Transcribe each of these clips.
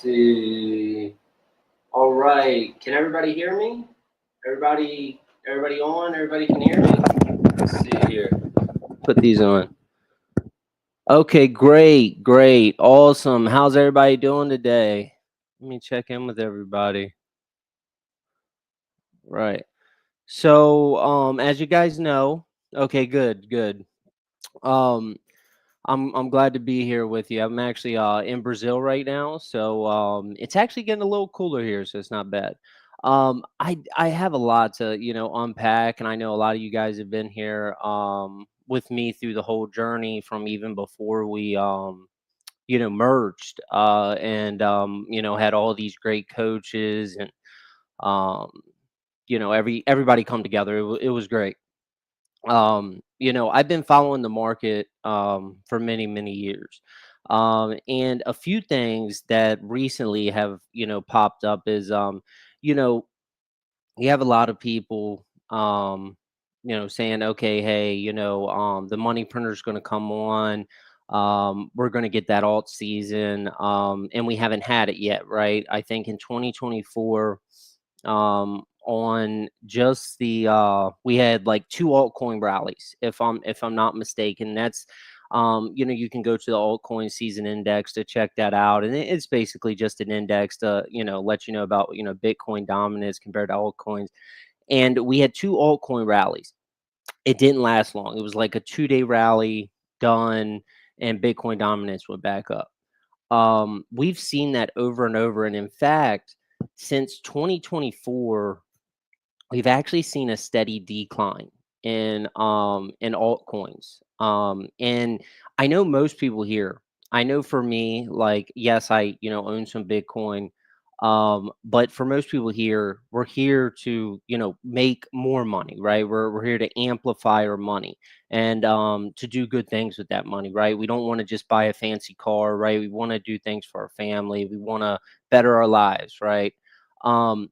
see. All right. Can everybody hear me? Everybody on? Everybody can hear me? Let's see here. Put these on. Okay, great. Awesome. How's everybody doing today? Let me check in with everybody. Right. So, as you guys know, okay, good. Um, I'm glad to be here with you. I'm actually in Brazil right now, so it's actually getting a little cooler here, so it's not bad. I have a lot to unpack, and I know a lot of you guys have been here with me through the whole journey from even before we merged and had all these great coaches and um everybody come together. It was great. I've been following the market for many years. And a few things that recently have, popped up is you know, you have a lot of people saying, okay, hey, the money printer's gonna come on. We're gonna get that alt season. And we haven't had it yet, right? I think in 2024 on just the we had like two altcoin rallies if I'm not mistaken. That's you can go to the altcoin season index to check that out, and it's basically just an index to let you know about Bitcoin dominance compared to altcoins. And we had two altcoin rallies. It didn't last long. It was like a 2-day rally, done, and Bitcoin dominance went back up. We've seen that over and over, and in fact, since 2024, we've actually seen a steady decline in altcoins. And I know most people here. I know for me, like, yes, I own some Bitcoin. But for most people here, we're here to make more money, right? We're here to amplify our money and to do good things with that money, right? We don't want to just buy a fancy car, right? We want to do things for our family. We want to better our lives, right? Um,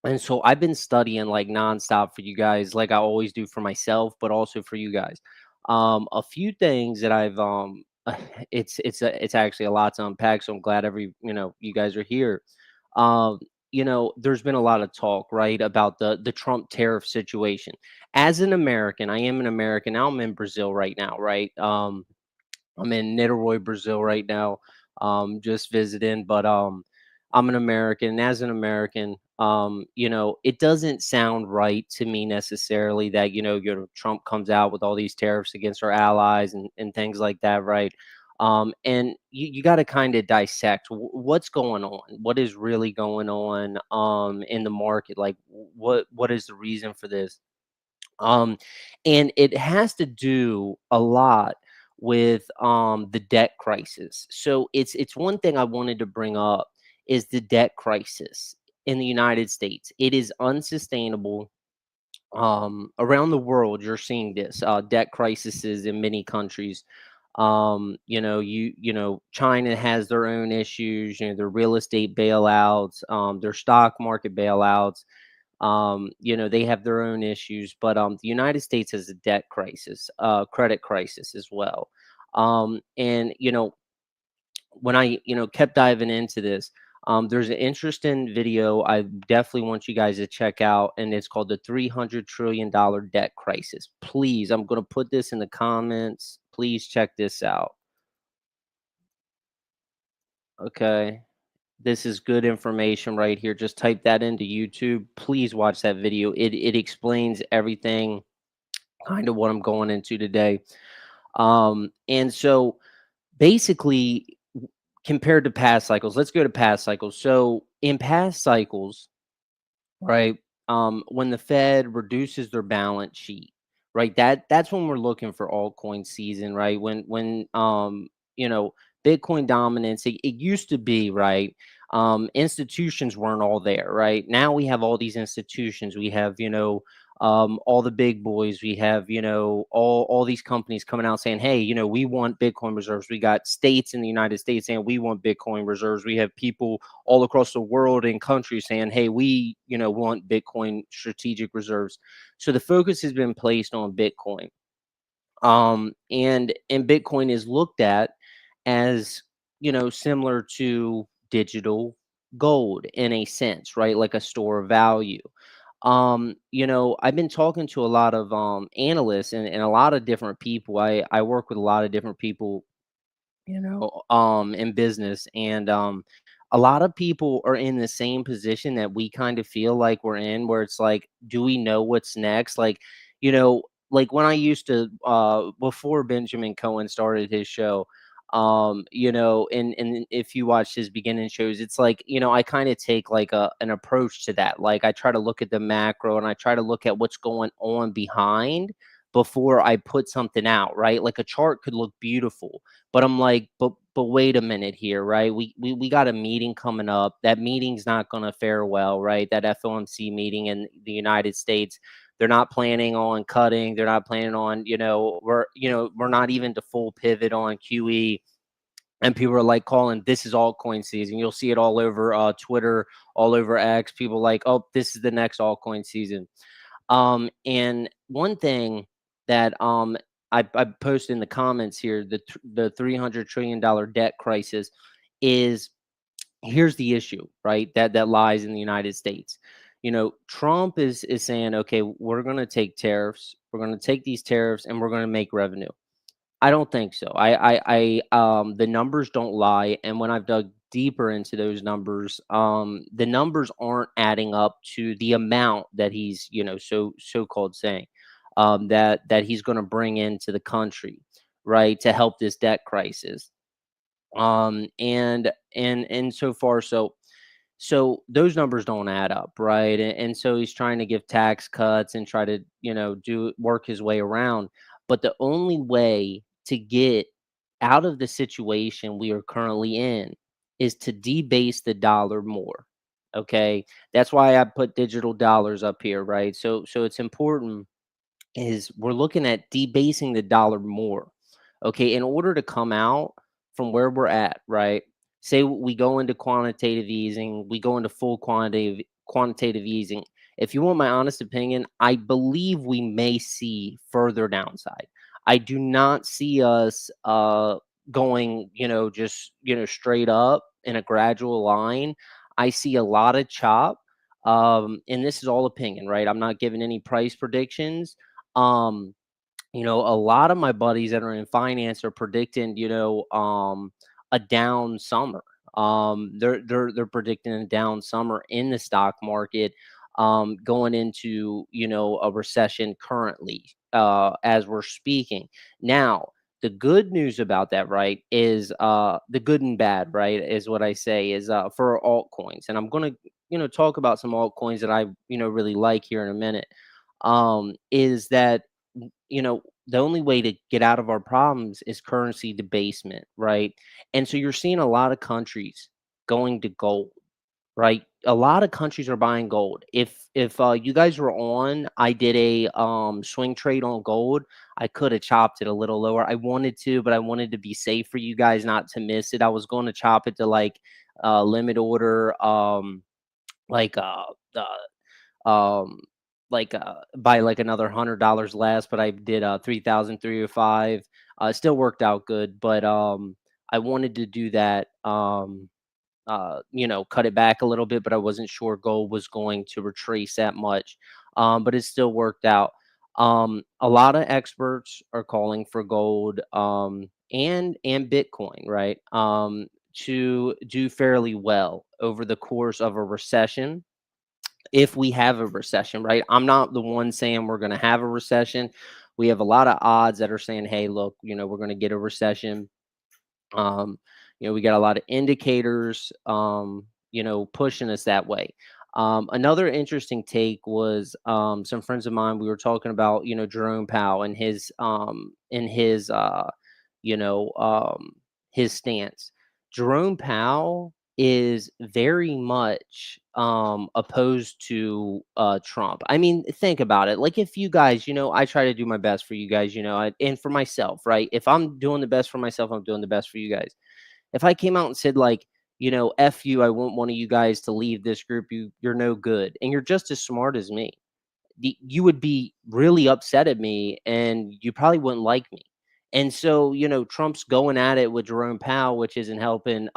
and so I've been studying like nonstop for you guys, like I always do for myself, but also for you guys. A few things that I've it's actually a lot to unpack. So I'm glad you guys are here. Um, there's been a lot of talk, right, about the Trump tariff situation. As an American, I am an American. Now I'm in Brazil right now, right? I'm in Niterói, Brazil right now, just visiting. But I'm an American. And as an American, it doesn't sound right to me necessarily that Trump comes out with all these tariffs against our allies and things like that, right? And you got to kind of dissect what's going on, what is really going on in the market, like what is the reason for this. um, and it has to do a lot with the debt crisis. So it's one thing I wanted to bring up is the debt crisis in the United States. It is unsustainable. Around the world, you're seeing this debt crises in many countries. China has their own issues, their real estate bailouts, their stock market bailouts. They have their own issues, but the United States has a debt crisis, credit crisis as well. And when I kept diving into this, there's an interesting video I definitely want you guys to check out, and it's called the $300 trillion debt crisis. Please, I'm going to put this in the comments. Please check this out. Okay. This is good information right here. Just type that into YouTube. Please watch that video. It explains everything, kind of what I'm going into today. And so basically, compared to past cycles, let's go to past cycles. So in past cycles, right, when the Fed reduces their balance sheet, right, that's when we're looking for altcoin season, right? When you know Bitcoin dominance, it used to be, right, institutions weren't all there, right? Now we have all these institutions. We have all the big boys. We have all these companies coming out saying, hey, we want Bitcoin reserves. We got states in the United States saying we want Bitcoin reserves. We have people all across the world and countries saying, hey, we want Bitcoin strategic reserves. So the focus has been placed on Bitcoin. And Bitcoin is looked at as similar to digital gold in a sense, right? Like a store of value. I've been talking to a lot of analysts and a lot of different people. I work with a lot of different people, in business, and a lot of people are in the same position that we kind of feel like we're in, where it's like, do we know what's next? You know like when I used to, before Benjamin Cohen started his show, and if you watch his beginning shows, it's like, I kind of take like an approach to that. Like, I try to look at the macro, and I try to look at what's going on behind before I put something out, right? Like, a chart could look beautiful, but I'm like, but wait a minute here, right? We got a meeting coming up. That meeting's not going to fare well, right? That FOMC meeting in the United States, they're not planning on cutting. They're not planning on, we're not even to full pivot on QE. And people are like calling this is altcoin season. You'll see it all over Twitter, all over X. People like, oh, this is the next altcoin season. And one thing that I posted in the comments here, the $300 trillion debt crisis is, here's the issue, right? That lies in the United States. Trump is saying, okay, we're going to take tariffs. We're going to take these tariffs and we're going to make revenue. I don't think so. The numbers don't lie, and when I've dug deeper into those numbers, the numbers aren't adding up to the amount that he's, so called saying, that he's going to bring into the country, right, to help this debt crisis. And so far, so those numbers don't add up, right? And so he's trying to give tax cuts and try to, do work his way around. But the only way to get out of the situation we are currently in is to debase the dollar more. Okay. That's why I put digital dollars up here, right? So it's important, is we're looking at debasing the dollar more. Okay, in order to come out from where we're at, right? Say we go into quantitative easing, we go into full quantitative easing. If you want my honest opinion, I believe we may see further downside. I do not see us going, just straight up in a gradual line. I see a lot of chop. And this is all opinion, right? I'm not giving any price predictions. um a lot of my buddies that are in finance are predicting, a down summer. They're predicting a down summer in the stock market, going into, a recession currently, as we're speaking. Now, the good news about that, right, is the good and bad, right, is what I say is for altcoins, and I'm gonna, talk about some altcoins that I, really like here in a minute. Is that, the only way to get out of our problems is currency debasement, right? And so you're seeing a lot of countries going to gold, right? A lot of countries are buying gold. If you guys were on, I did a swing trade on gold. I could have chopped it a little lower. I wanted to, but I wanted to be safe for you guys not to miss it. I was going to chop it to like limit order, like um by like another $100 less, but I did 3,305. It still worked out good, but I wanted to do that, cut it back a little bit, but I wasn't sure gold was going to retrace that much. But it still worked out. A lot of experts are calling for gold, and Bitcoin, right, to do fairly well over the course of a recession, if we have a recession, right? I'm not the one saying we're going to have a recession. We have a lot of odds that are saying, hey, look, we're going to get a recession. um we got a lot of indicators, pushing us that way. Another interesting take was, some friends of mine, we were talking about, Jerome Powell and you know um his stance. Jerome Powell is very much opposed to Trump. I mean, think about it. Like, if you guys, I try to do my best for you guys, and for myself, right? If I'm doing the best for myself, I'm doing the best for you guys. If I came out and said, like, F you, I want one of you guys to leave this group, you're no good, and you're just as smart as me, you would be really upset at me, and you probably wouldn't like me. And so, Trump's going at it with Jerome Powell, which isn't helping.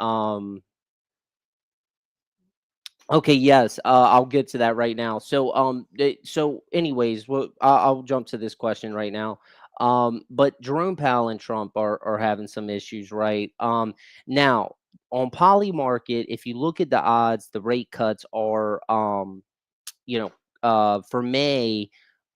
Okay, yes, I'll get to that right now. So, so anyways, well, I'll jump to this question right now. But Jerome Powell and Trump are having some issues, right? Now on Poly Market, if you look at the odds, the rate cuts are, you know, for May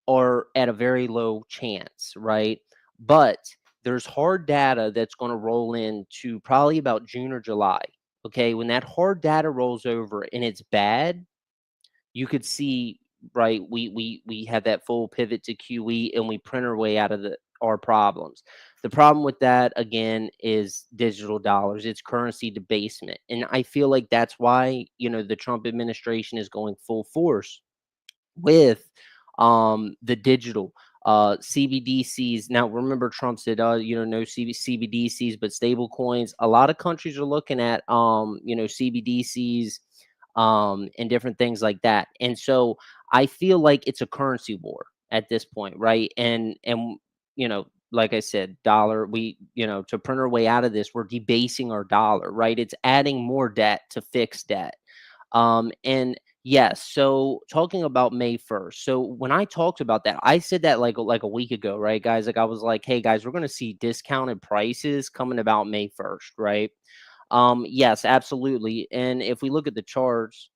are at a very low chance, right? But there's hard data that's going to roll into probably about June or July. Okay, when that hard data rolls over and it's bad, you could see, right, we have that full pivot to QE and we print our way out of the our problems. The problem with that again is digital dollars. It's currency debasement. And I feel like that's why, the Trump administration is going full force with the digital CBDCs. Now remember, Trump said no CBDCs but stable coins. A lot of countries are looking at CBDCs and different things like that. And so I feel like it's a currency war at this point, right? And like I said, dollar, we, to print our way out of this, we're debasing our dollar, right? It's adding more debt to fixed debt. And yes, so talking about May 1st. So when I talked about that, I said that like a week ago, right, guys? Like I was like, hey guys, we're gonna see discounted prices coming about May 1st, right? Yes, absolutely. And if we look at the charts,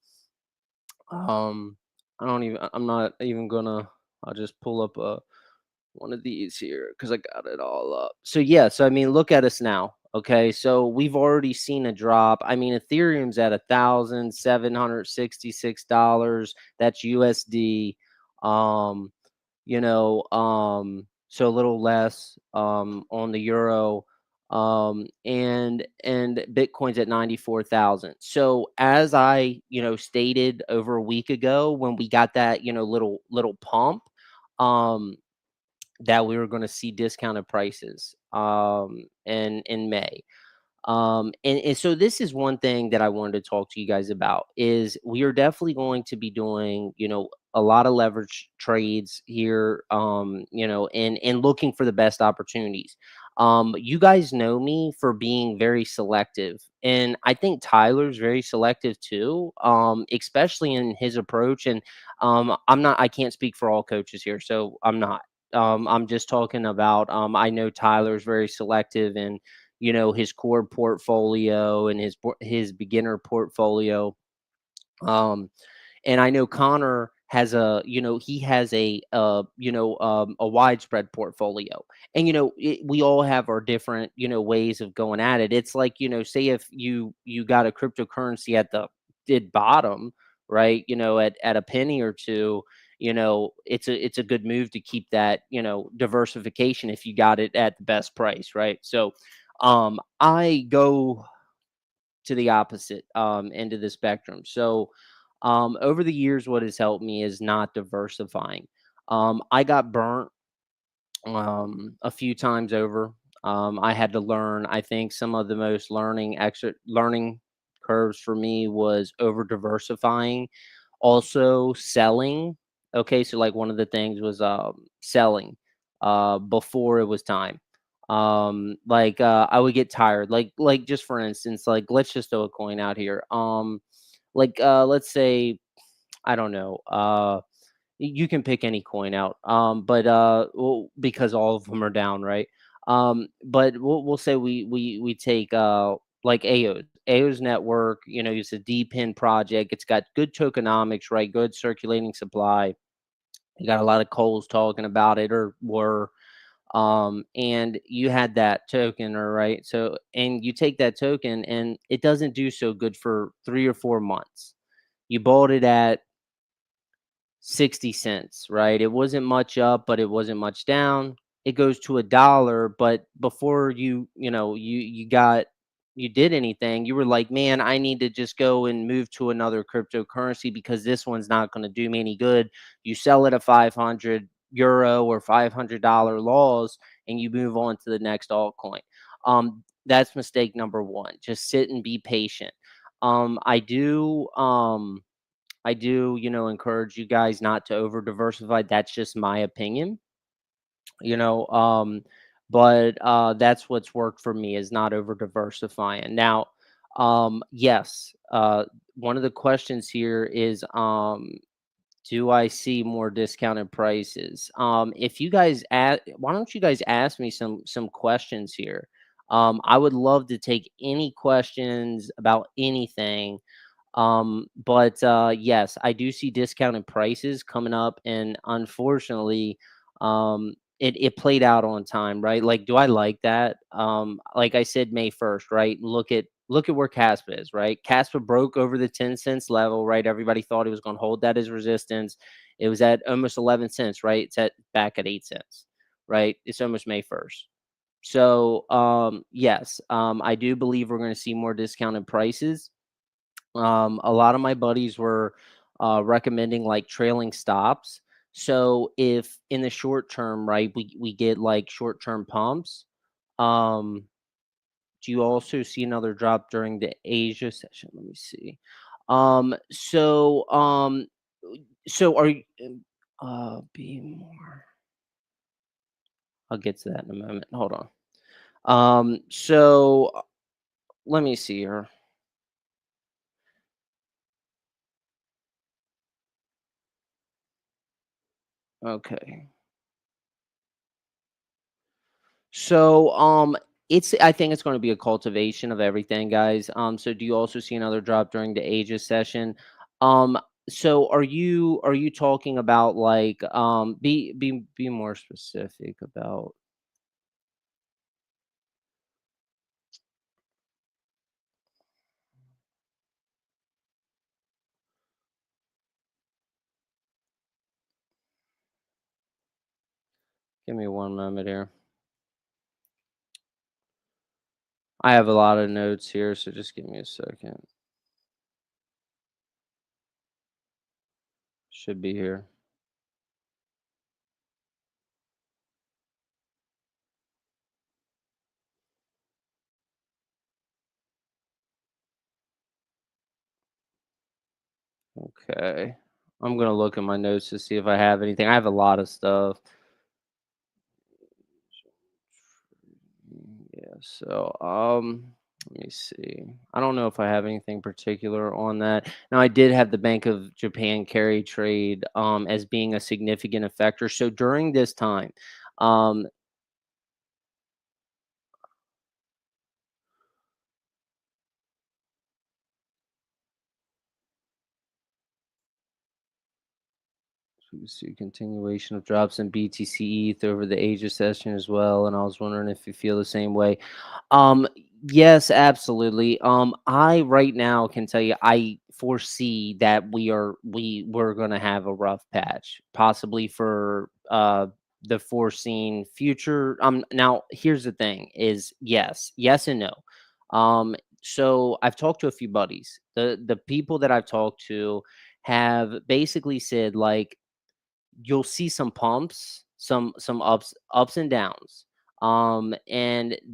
um, I'm not even gonna, I'll just pull up one of these here because I got it all up. So yeah, so I mean, look at us now. Okay, so we've already seen a drop. I mean, Ethereum's at $1,766. That's USD. Um, so a little less on the euro. And Bitcoin's at 94,000. So as I, stated over a week ago when we got that, little pump, um that we were going to see discounted prices in May. And so this is one thing that I wanted to talk to you guys about is we are definitely going to be doing, a lot of leverage trades here, and looking for the best opportunities. You guys know me for being very selective, and I think Tyler's very selective too, especially in his approach. And I can't speak for all coaches here, so I'm not. I'm just talking about, I know Tyler's very selective and his core portfolio and his beginner portfolio. um and I know Connor has he has a widespread portfolio. And we all have our different ways of going at it. It's like, say if you got a cryptocurrency at the did bottom, right, at a penny or two, it's a good move to keep that diversification if you got it at the best price, right? So I go to the opposite end of the spectrum. So over the years, what has helped me is not diversifying. I got burnt a few times over. I had to learn. I think some of the most learning curves for me was over diversifying, also selling. Okay, so like one of the things was selling before it was time. I would get tired. Like just for instance, like let's just throw a coin out here. Let's say, I don't know. You can pick any coin out. But well, because all of them are down, right? But we'll say we take like AO's network. It's a DPIN project. It's got good tokenomics, right? Good circulating supply. You got a lot of Coles talking about it, or were. And you had that token, or right? So, and you take that token and it doesn't do so good for 3 or 4 months. You bought it at 60 cents, right? It wasn't much up, but it wasn't much down. It goes to $1, but before you did anything, you were like, man, I need to just go and move to another cryptocurrency because this one's not going to do me any good. You sell it at 500 euro or $500 loss, and you move on to the next altcoin. That's mistake number one. Just sit and be patient. I do, encourage you guys not to over diversify. That's just my opinion, you know. But that's what's worked for me is not over diversifying. Now, yes, one of the questions here is, do I see more discounted prices? If you guys why don't you guys ask me some questions here? I would love to take any questions about anything. But yes, I do see discounted prices coming up, and unfortunately, it played out on time, right? Like, do I like that? Like I said, May 1st, right? Look at where Caspa is, right? Caspa broke over the 10 cents level, right? Everybody thought it was going to hold that as resistance. It was at almost 11 cents, right? It's at back at 8 cents, right? It's almost May 1st. So yes, I do believe we're going to see more discounted prices. A lot of my buddies were recommending like trailing stops. So if in the short term, right, we get like short term pumps. Um, do you also see another drop during the Asia session? Let me see. Um, so um, so are you? Be more. I'll get to that in a moment. Hold on. Let me see here. Okay. So, I think it's going to be a cultivation of everything, guys. So do you also see another drop during the Aegis session? Um, so are you talking about like be more specific about? Give me one moment here. I have a lot of notes here, so just give me a second. Should be here. Okay. I'm gonna look at my notes to see if I have anything. I have a lot of stuff. Yeah, so let me see. I don't know if I have anything particular on that. Now I did have the Bank of Japan carry trade as being a significant effector. So during this time, um so we see a continuation of drops in BTC ETH over the Asia session as well, and I was wondering if you feel the same way. Um, yes, absolutely. I right now can tell you I foresee that we're gonna have a rough patch, possibly for the foreseen future. Now here's the thing is yes and no. So I've talked to a few buddies. The people that I've talked to have basically said like you'll see some pumps, some ups and downs. And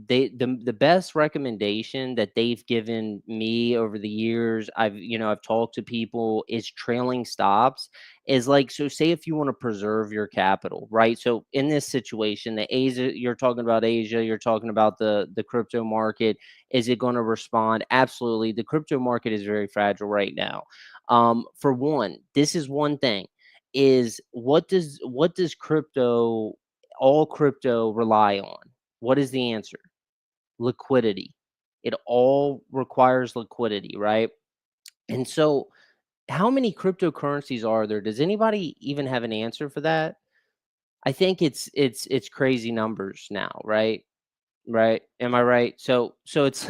the best recommendation that they've given me over the years, I've talked to people, is trailing stops. Is like, so say if you want to preserve your capital, right? So in this situation, the Asia, you're talking about Asia, you're talking about the crypto market. Is it going to respond? Absolutely. The crypto market is very fragile right now. For one, this is one thing is what does all crypto rely on? What is the answer? Liquidity. It all requires liquidity, right? And so how many cryptocurrencies are there? Does anybody even have an answer for that? I think it's crazy numbers now, right? Right. Am I right? So it's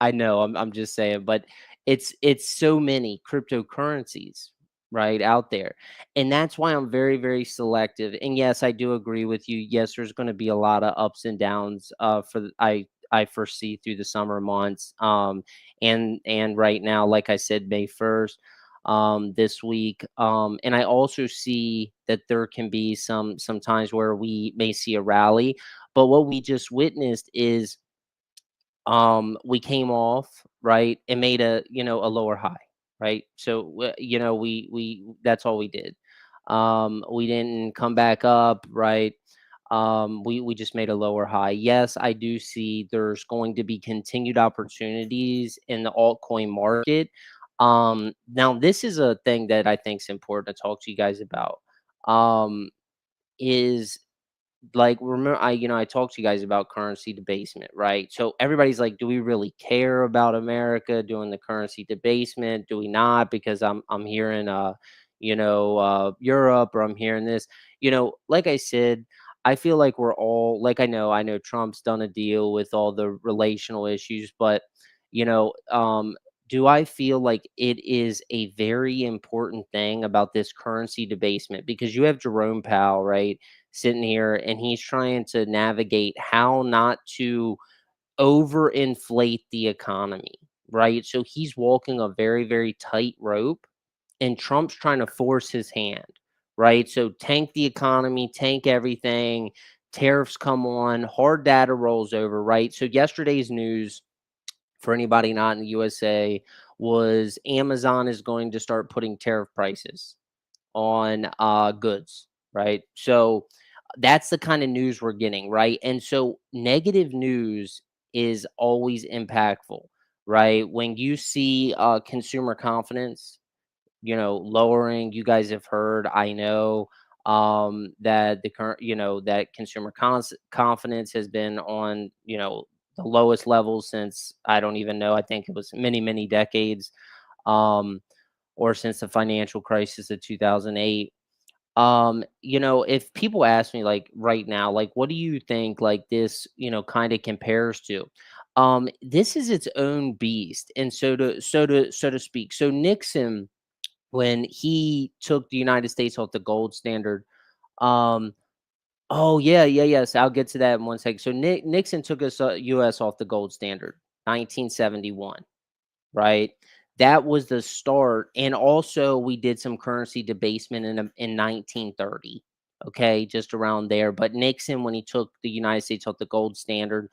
I know, I'm just saying, but it's so many cryptocurrencies, right, out there. And that's why I'm very, very selective. And yes, I do agree with you. Yes, there's going to be a lot of ups and downs I foresee through the summer months. And right now, like I said, May 1st, this week. And I also see that there can be some times where we may see a rally, but what we just witnessed is we came off, right, and made a lower high, right? So we that's all we did. We didn't come back up, right? We just made a lower high. Yes, I do see there's going to be continued opportunities in the altcoin market. Now this is a thing that I think is important to talk to you guys about. Um, is like, remember, I talked to you guys about currency debasement, right? So everybody's like, do we really care about America doing the currency debasement? Do we not? Because I'm hearing Europe, or I'm hearing this. Like I said, I feel like we're all like, I know Trump's done a deal with all the relational issues, but you know, um do I feel like it is a very important thing about this currency debasement? Because you have Jerome Powell, right, sitting here, and he's trying to navigate how not to overinflate the economy, right? So he's walking a very, very tight rope, and Trump's trying to force his hand, right? So tank the economy, tank everything, tariffs come on, hard data rolls over, right? So yesterday's news, for anybody not in the USA, was Amazon is going to start putting tariff prices on goods, right? So that's the kind of news we're getting, right? And so negative news is always impactful, right? When you see consumer confidence, lowering, you guys have heard, I know, that the current, that consumer confidence has been on, the lowest level since, I don't even know, I think it was many, many decades, um, or since the financial crisis of 2008. If people ask me, like, right now, like, what do you think, like, this, kind of compares to? This is its own beast, and so to speak. So Nixon, when he took the United States off the gold standard, um, oh yeah, yeah, yes, I'll get to that in one second. So Nixon took us U.S. off the gold standard, 1971, right? That was the start, and also we did some currency debasement in 1930. Okay, just around there. But Nixon, when he took the United States off the gold standard,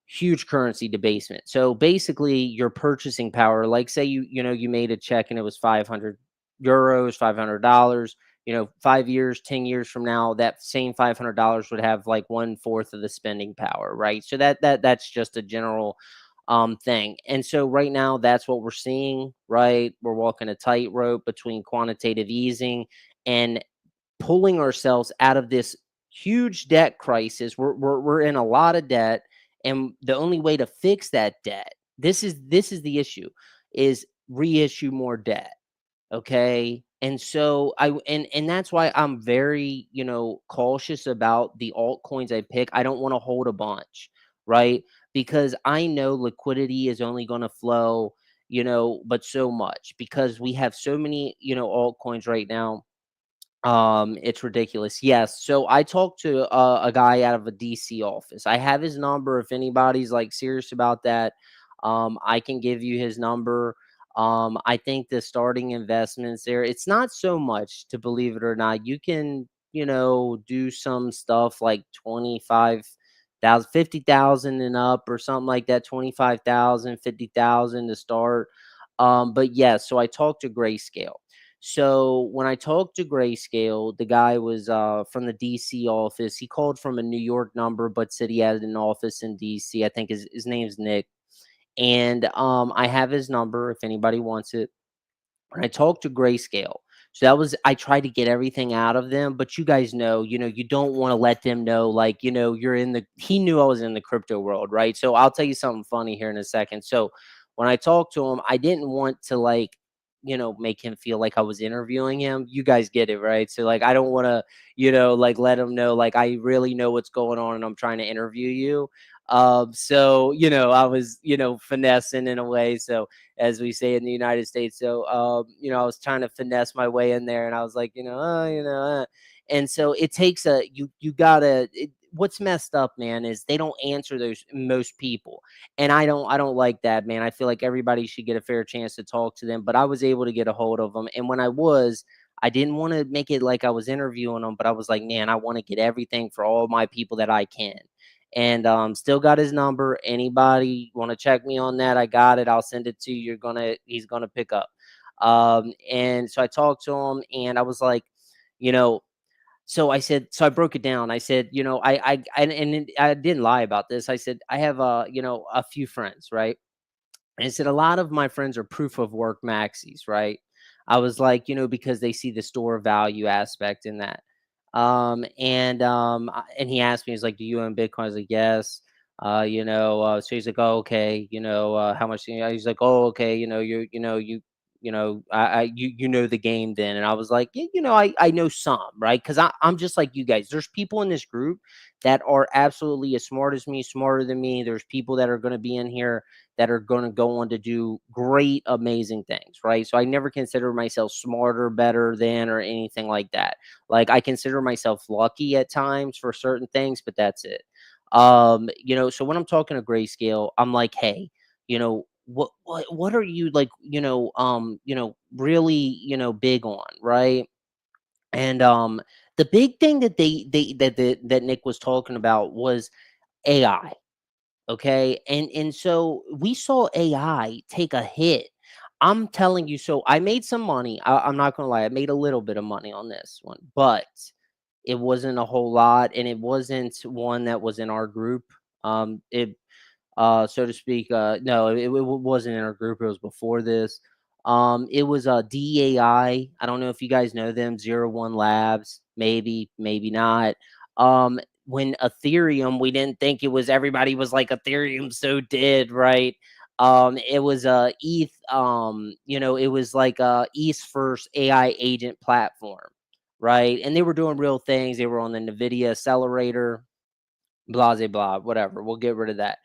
huge currency debasement. So basically, your purchasing power, like, say you made a check and it was 500 euros, $500. 5 years, 10 years from now, that same $500 would have like one fourth of the spending power, right? So that's just a general thing. And so right now, that's what we're seeing, right? We're walking a tightrope between quantitative easing and pulling ourselves out of this huge debt crisis. We're in a lot of debt, and the only way to fix that debt, this is the issue, is reissue more debt. Okay. And so and that's why I'm very, cautious about the altcoins I pick. I don't want to hold a bunch, right? Because I know liquidity is only going to flow, but so much, because we have so many, altcoins right now. It's ridiculous. Yes. So I talked to a guy out of a DC office. I have his number. If anybody's like serious about that, I can give you his number. I think the starting investments there, it's not so much, to believe it or not. You can, do some stuff like 25,000, 50,000 and up, or something like that, 25,000, 50,000 to start. But yes, so I talked to Grayscale. So when I talked to Grayscale, the guy was from the DC office. He called from a New York number, but said he had an office in DC. I think his name's Nick. And I have his number if anybody wants it. When I talked to Grayscale, so that was, I tried to get everything out of them, but you guys know, you don't want to let them know, like, you're in the, he knew I was in the crypto world, right? So I'll tell you something funny here in a second. So when I talked to him, I didn't want to, like, make him feel like I was interviewing him. You guys get it, right? So, like, I don't want to, like, let him know, like, I really know what's going on and I'm trying to interview you. So, I was, finessing in a way. So, as we say in the United States. So, I was trying to finesse my way in there, and I was like, and so it takes you gotta. What's messed up, man, is they don't answer those, most people, and I don't like that, man. I feel like everybody should get a fair chance to talk to them, but I was able to get a hold of them, and when I didn't want to make it like I was interviewing them, but I was like, man, I want to get everything for all my people that I can. And still got his number. Anybody want to check me on that? I got it. I'll send it to you. He's gonna pick up. And so I talked to him, and I was like, you know, so I said, so I broke it down. I said, I didn't lie about this. I said, I have a few friends, right? And I said, a lot of my friends are proof of work maxis, right? I was like, because they see the store value aspect in that. And he asked me, he's like, do you own Bitcoin? I was like, yes. So he's like, oh, okay, how much, he's like, oh, okay, you know the game then. And I was like, yeah, I know some, right? Because I'm just like you guys. There's people in this group that are absolutely as smart as me, smarter than me. There's people that are going to be in here that are going to go on to do great, amazing things, right? So I never consider myself smarter, better than, or anything like that. Like, I consider myself lucky at times for certain things, but that's it. So when I'm talking to Grayscale, I'm like, hey, what are you like, really, big on, right? And the big thing that that Nick was talking about was AI. Okay. And so we saw AI take a hit. I'm telling you, so I made some money. I'm not gonna lie, I made a little bit of money on this one, but it wasn't a whole lot, and it wasn't one that was in our group. It So to speak. No, it wasn't in our group. It was before this. It was DAI. I don't know if you guys know them. 01 Labs, maybe, maybe not. When Ethereum, we didn't think it was. Everybody was like, Ethereum so dead, right? It was ETH. It was like ETH's first AI agent platform, right? And they were doing real things. They were on the NVIDIA accelerator, blah, blah, blah, whatever. We'll get rid of that.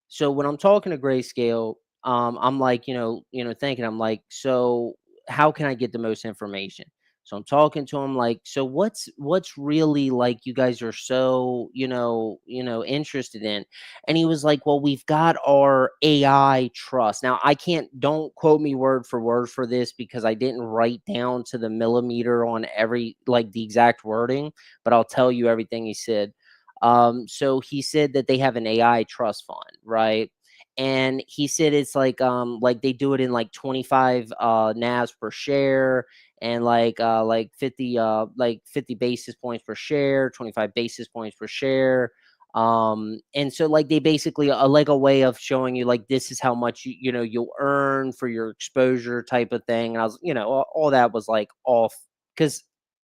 So when I'm talking to Grayscale, I'm like, thinking, I'm like, so how can I get the most information? So I'm talking to him like, so what's really like you guys are so, interested in? And he was like, well, we've got our AI trust. Now don't quote me word for word for this because I didn't write down to the millimeter on every like the exact wording, but I'll tell you everything he said. So he said that they have an AI trust fund, right? And he said it's like they do it in like 25 NAVs per share, and like 50 basis points per share, 25 basis points per share. And so like they basically like a way of showing you like this is how much you'll earn for your exposure type of thing. And I was, all that was like off, because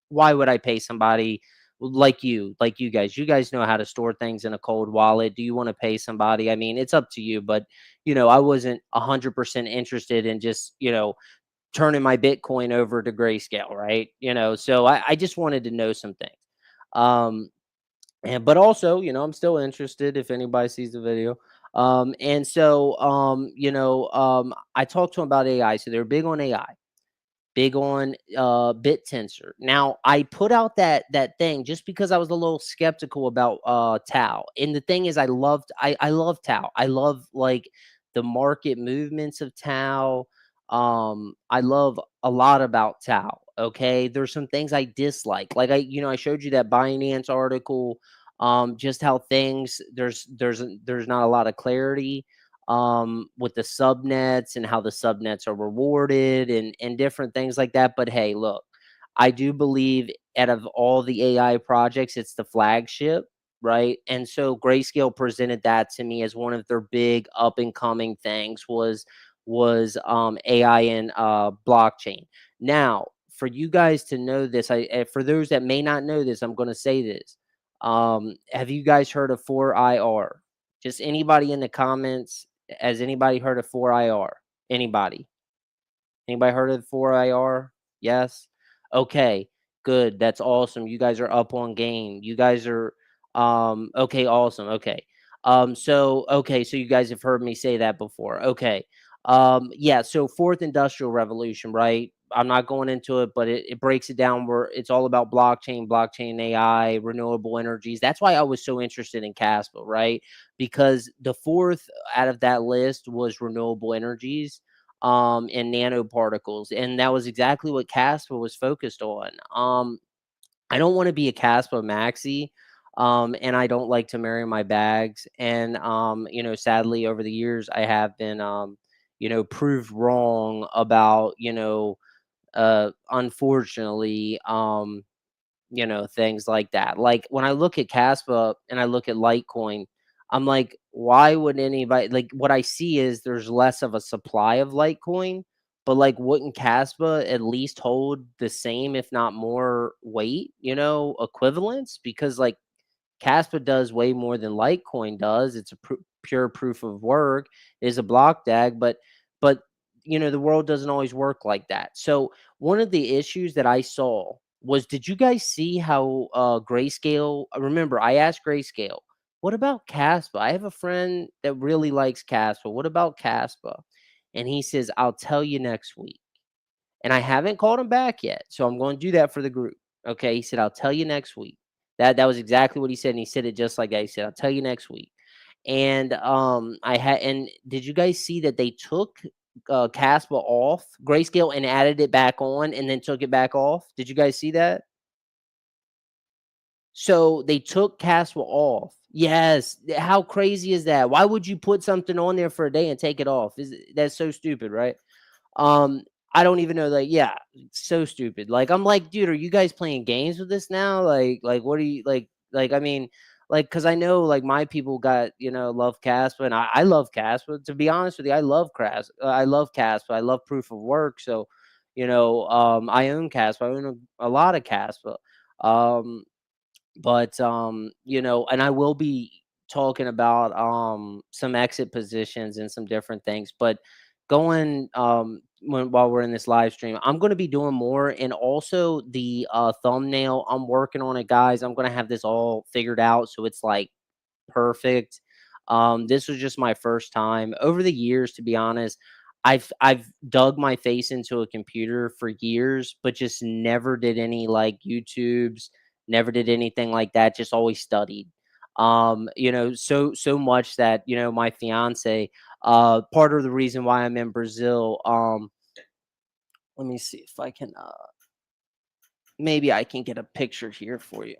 why would I pay somebody like you guys? You guys know how to store things in a cold wallet. Do you want to pay somebody? I mean, it's up to you, but I wasn't 100% interested in just, turning my Bitcoin over to Grayscale, right? So I just wanted to know some things. Um, but also, I'm still interested if anybody sees the video. I talked to them about AI. So they're big on AI, big on bit tensor. Now I put out that thing just because I was a little skeptical about Tau. And the thing is, I love Tau. I love like the market movements of Tau. I love a lot about Tau. Okay, there's some things I dislike, like I showed you that Binance article. Just how things, there's not a lot of clarity with the subnets and how the subnets are rewarded, and different things like that. But hey, look, I do believe out of all the AI projects, it's the flagship, right? And so Grayscale presented that to me as one of their big up and coming things was AI and blockchain. Now, for you guys to know this, for those that may not know this, I'm going to say this. Have you guys heard of 4IR? Just anybody in the comments, has anybody heard of 4IR? Anybody? Anybody heard of 4IR? Yes? Okay, good. That's awesome. You guys are up on game. You guys are okay, awesome. Okay. So you guys have heard me say that before. Okay. Yeah, so fourth industrial revolution, right? I'm not going into it, but it breaks it down where it's all about blockchain AI, renewable energies. That's why I was so interested in Caspa, right? Because the fourth out of that list was renewable energies and nanoparticles, and that was exactly what Caspa was focused on. I don't want to be a Caspa maxi, and I don't like to marry my bags. And sadly, over the years, I have been proved wrong about unfortunately things like that. Like when I look at Caspa and I look at Litecoin, I'm like, why would anybody like what I see is there's less of a supply of Litecoin, but like wouldn't Caspa at least hold the same, if not more weight, equivalence? Because like Caspa does way more than Litecoin does. It's a pure proof of work. It is a block DAG, but the world doesn't always work like that. So one of the issues that I saw was, did you guys see how Grayscale? Remember, I asked Grayscale, what about Caspa? I have a friend that really likes Caspa. What about Caspa? And he says, I'll tell you next week. And I haven't called him back yet. So I'm going to do that for the group. Okay. He said, I'll tell you next week. That was exactly what he said. And he said it just like that. He said, I'll tell you next week. And did you guys see that they took Caspa off Grayscale and added it back on and then took it back off? Did you guys see that? So they took Caspa off. Yes. How crazy is that? Why would you put something on there for a day and take it off? That's so stupid, right? Um, I don't even know, like, yeah, so stupid. Like, I'm like, dude, are you guys playing games with this now? Like, what are you I mean, like, cause I know like my people got, love Caspa and I love Caspa. To be honest with you, I love I love Caspa. I love proof of work. So, I own Caspa. I own a lot of Caspa. Um, but and I will be talking about some exit positions and some different things, but going while we're in this live stream, I'm going to be doing more. And also the thumbnail, I'm working on it, guys. I'm going to have this all figured out so it's like perfect. This was just my first time. Over the years, to be honest, I've dug my face into a computer for years, but just never did any like YouTubes, never did anything like that, just always studied. So much that, my fiance, part of the reason why I'm in Brazil, let me see if I can maybe I can get a picture here for you.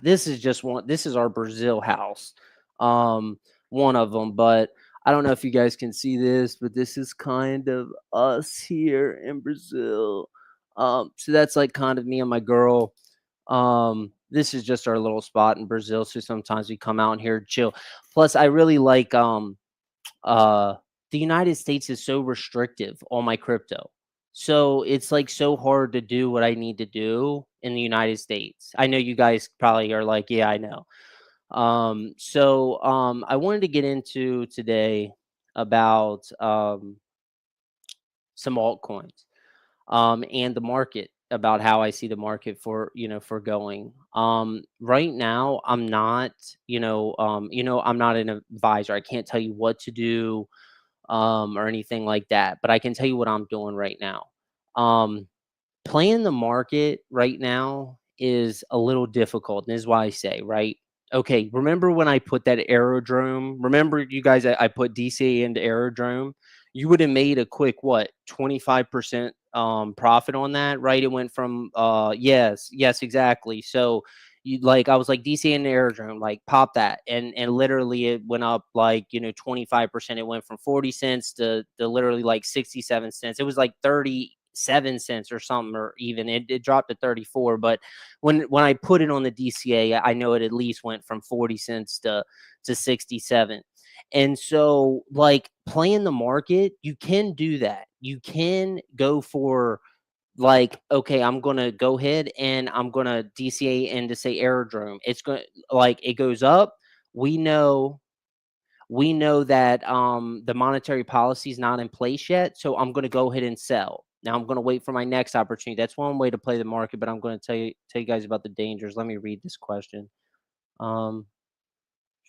This is just one. This is our Brazil house, um, one of them. But I don't know if you guys can see this, but this is kind of us here in Brazil. So that's like kind of me and my girl. This is just our little spot in Brazil. So sometimes we come out here and chill. Plus, I really like uh the United States is so restrictive on my crypto. So it's like so hard to do what I need to do in the United States. I know you guys probably are like, yeah, I know. I wanted to get into today about some altcoins and the market, about how I see the market for going. Right now I'm not, I'm not an advisor. I can't tell you what to do or anything like that. But I can tell you what I'm doing right now. Um, Playing the market right now is a little difficult. And this is why I say, right? Okay, remember when I put that aerodrome? Remember, you guys, I put DCA into aerodrome. You would have made a quick what 25% profit on that, right? It went from yes, exactly. So you like I was like DCA into aerodrome, like pop that, and literally it went up like 25%. It went from 40 cents to literally like 67 cents. It was like 37 cents or something, or even it dropped to 34. But when I put it on the DCA, I know it at least went from 40 cents to 67. And so like playing the market, you can do that. You can go for like, okay, I'm gonna go ahead and I'm gonna DCA into say aerodrome. It's gonna like it goes up. We know we know that the monetary policy is not in place yet, so I'm going to go ahead and sell. Now I'm going to wait for my next opportunity. That's one way to play the market, but I'm going to tell you guys about the dangers. Let me read this question. Um,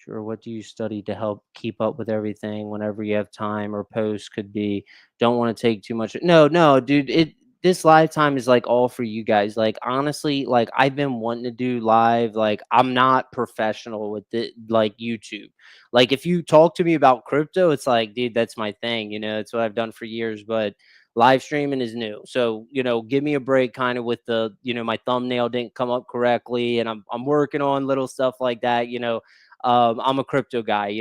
Sure. What do you study to help keep up with everything whenever you have time, or posts could be? Don't want to take too much. No, no, dude. This live time is like all for you guys. Like honestly, like I've been wanting to do live. Like I'm not professional with it, like YouTube. Like if you talk to me about crypto, it's like, dude, that's my thing. It's what I've done for years. But live streaming is new. So, give me a break kind of with my thumbnail didn't come up correctly, and I'm working on little stuff like that. I'm a crypto guy,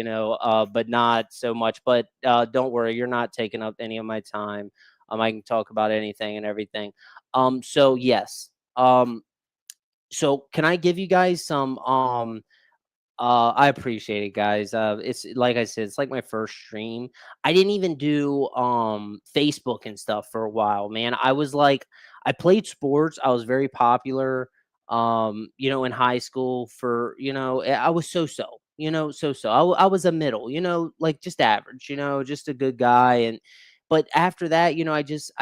but not so much. But don't worry, you're not taking up any of my time. I can talk about anything and everything. So yes. So can I give you guys some I appreciate it, guys. It's like I said, it's like my first stream. I didn't even do Facebook and stuff for a while, man. I was like, I played sports. I was very popular, in high school for, I was so, so. I was a middle, like just average, just a good guy. But after that, I just,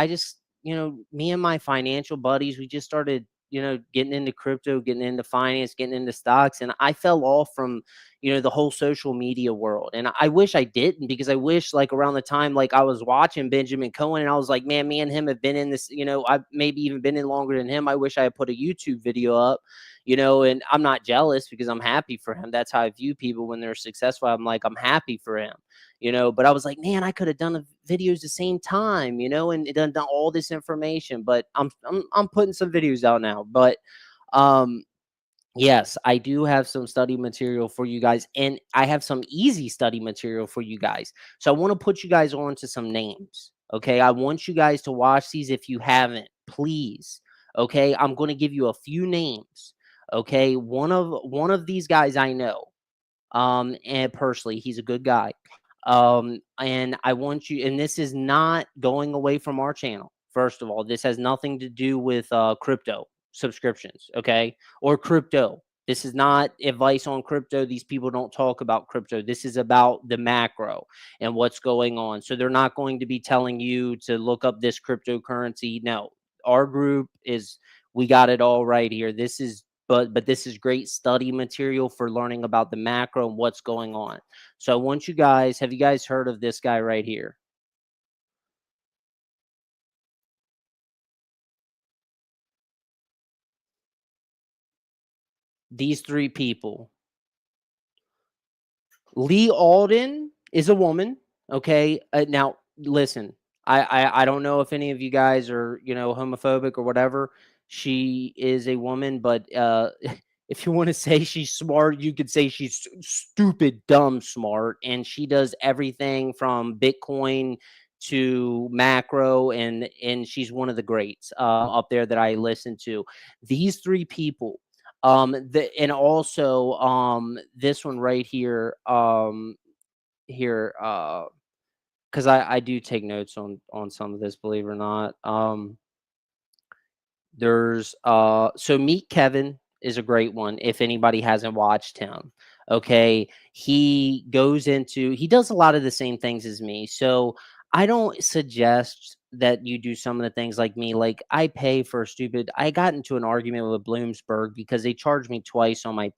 me and my financial buddies, we just started getting into crypto, getting into finance, getting into stocks. And I fell off from, the whole social media world. And I wish I didn't, because I wish like around the time like I was watching Benjamin Cohen and I was like, man, me and him have been in this, I've maybe even been in longer than him. I wish I had put a YouTube video up, and I'm not jealous because I'm happy for him. That's how I view people when they're successful. I'm like, I'm happy for him. But I was like, man, I could have done the videos the same time, and done all this information. But I'm putting some videos out now. But um, yes, I do have some study material for you guys, and I have some easy study material for you guys. So I want to put you guys on to some names. Okay, I want you guys to watch these if you haven't, please. Okay, I'm going to give you a few names. Okay, one of these guys I know, and personally, he's a good guy. And I want you, and this is not going away from our channel. First of all, this has nothing to do with crypto subscriptions, okay, or crypto. This is not advice on crypto. These people don't talk about crypto. This is about the macro and what's going on. So they're not going to be telling you to look up this cryptocurrency. No, our group is, we got it all right here. This is, but this is great study material for learning about the macro and what's going on. So I want you guys, have you guys heard of this guy right here? These three people. Lee Alden is a woman. Okay. Now listen, I don't know if any of you guys are, homophobic or whatever. She is a woman, but if you want to say she's smart, you could say she's stupid, dumb, smart, and she does everything from Bitcoin to macro, and she's one of the greats up there that I listen to. These three people, and also this one right here, here, because I do take notes on some of this, believe it or not. There's so Meet Kevin is a great one if anybody hasn't watched him. Okay. He does a lot of the same things as me. So I don't suggest that you do some of the things like me. Like I pay for I got into an argument with Bloomsburg because they charged me twice on my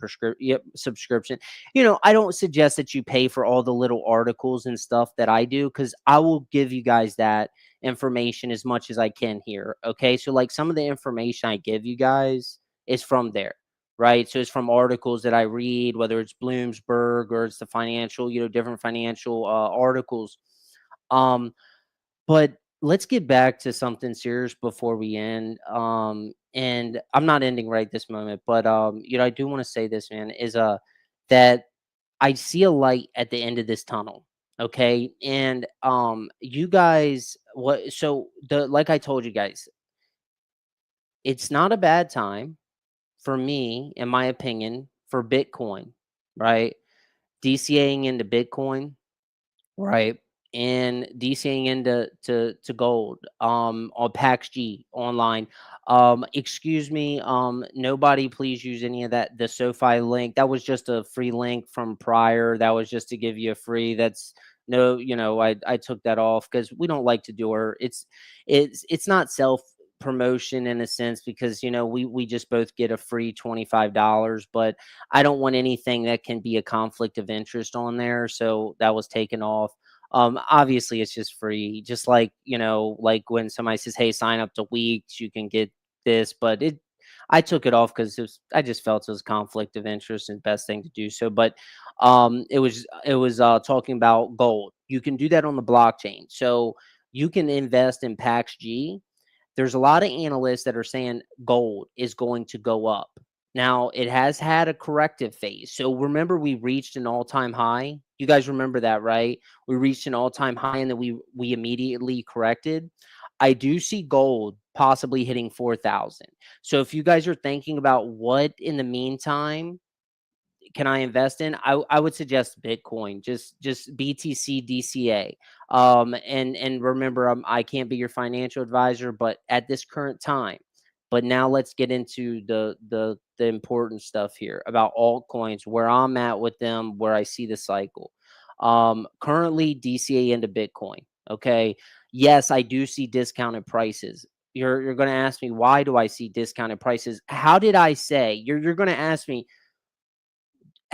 subscription. I don't suggest that you pay for all the little articles and stuff that I do, because I will give you guys that information as much as I can here. Okay. So like some of the information I give you guys is from there. Right. So it's from articles that I read, whether it's Bloomsburg or it's the financial, different financial articles. Um, but let's get back to something serious before we end. And I'm not ending right this moment, but I do want to say this, man, is that I see a light at the end of this tunnel. Okay. And you guys, what so the like I told you guys, it's not a bad time for me, in my opinion, for Bitcoin, right? DCAing into Bitcoin, right, and DCing into to gold, on PaxG online. Excuse me, nobody please use any of that. The SoFi link, that was just a free link from prior. That was just to give you a free. That's no, I took that off because we don't like to do our. It's not self promotion in a sense, because we just both get a free $25, but I don't want anything that can be a conflict of interest on there, so that was taken off. Obviously it's just free, just like, like when somebody says, hey, sign up to weeks, you can get this, but I took it off because I just felt it was conflict of interest and best thing to do so. But it was talking about gold. You can do that on the blockchain, so you can invest in PaxG. There's a lot of analysts that are saying gold is going to go up. Now, it has had a corrective phase. So remember, we reached an all-time high. You guys remember that, right? We reached an all-time high and then we immediately corrected. I do see gold possibly hitting 4,000. So if you guys are thinking about what in the meantime can I invest in? I would suggest Bitcoin, just BTC DCA. And remember, I can't be your financial advisor, but at this current time. But now let's get into the important stuff here about altcoins, where I'm at with them, where I see the cycle. Currently DCA into Bitcoin. Okay. Yes, I do see discounted prices. You're going to ask me, why do I see discounted prices? How did I say? You're going to ask me,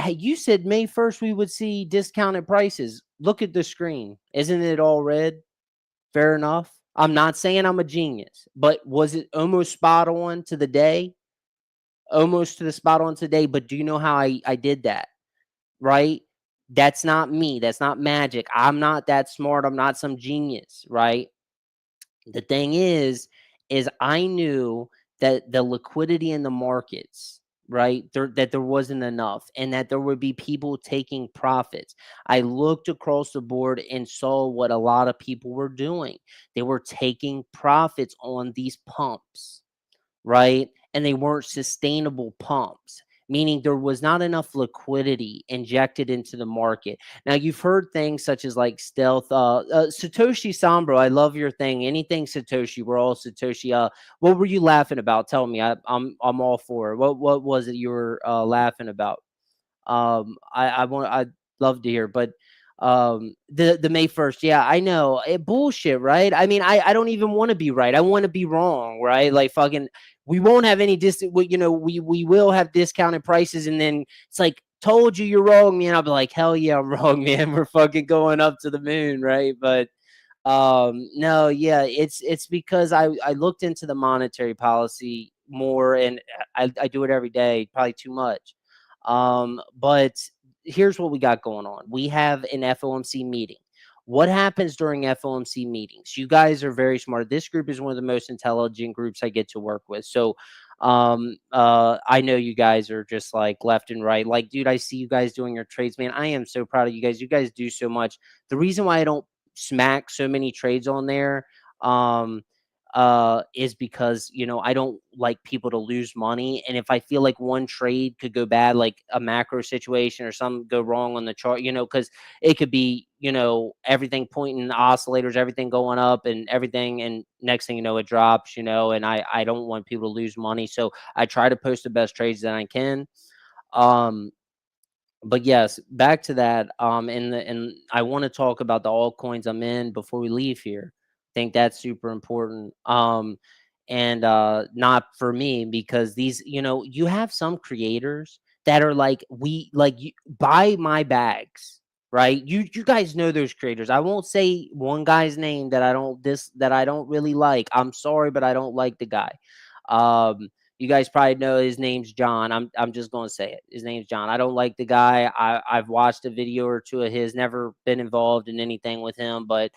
hey, you said May 1st we would see discounted prices. Look at the screen. Isn't it all red? Fair enough. I'm not saying I'm a genius, but was it almost spot on to the day? Almost to the spot on today. But do you know how I did that? Right? That's not me. That's not magic. I'm not that smart. I'm not some genius. Right? The thing is I knew that the liquidity in the markets, right, that there wasn't enough and that there would be people taking profits. I looked across the board and saw what a lot of people were doing. They were taking profits on these pumps, right? And they weren't sustainable pumps, meaning there was not enough liquidity injected into the market. Now, you've heard things such as like stealth, Satoshi Sombro. I love your thing. Anything Satoshi, we're all Satoshi. What were you laughing about? Tell me. I'm all for it. What was it you were laughing about? I'd love to hear, but the May 1st, yeah, I know it bullshit, right? I mean, I don't even want to be right. I want to be wrong, right? Like fucking, we won't have any we will have discounted prices, and then it's like, told you you're wrong, man. I'll be like, hell yeah, I'm wrong, man. We're fucking going up to the moon, right? But no, yeah, it's because I looked into the monetary policy more, and I do it every day, probably too much. But here's what we got going on. We have an FOMC meeting. What happens during FOMC meetings? You guys are very smart. This group is one of the most intelligent groups I get to work with. So I know you guys are just like left and right. Like, dude, I see you guys doing your trades, man. I am so proud of you guys. You guys do so much. The reason why I don't smack so many trades on there um is because, I don't like people to lose money, and if I feel like one trade could go bad, like a macro situation or something go wrong on the chart, because it could be, everything pointing, oscillators, everything going up and everything, and next thing you know it drops, and I don't want people to lose money, so I try to post the best trades that I can. um but yes, back to that. And I want to talk about the altcoins I'm in before we leave here. I think that's super important. And not for me, because these, you have some creators that are like, we like, you buy my bags, right? You guys know those creators. I won't say one guy's name that I don't really like. I'm sorry, but I don't like the guy. You guys probably know his name's John. I'm just gonna say it. His name's John. I don't like the guy. I've watched a video or two of his. Never been involved in anything with him, but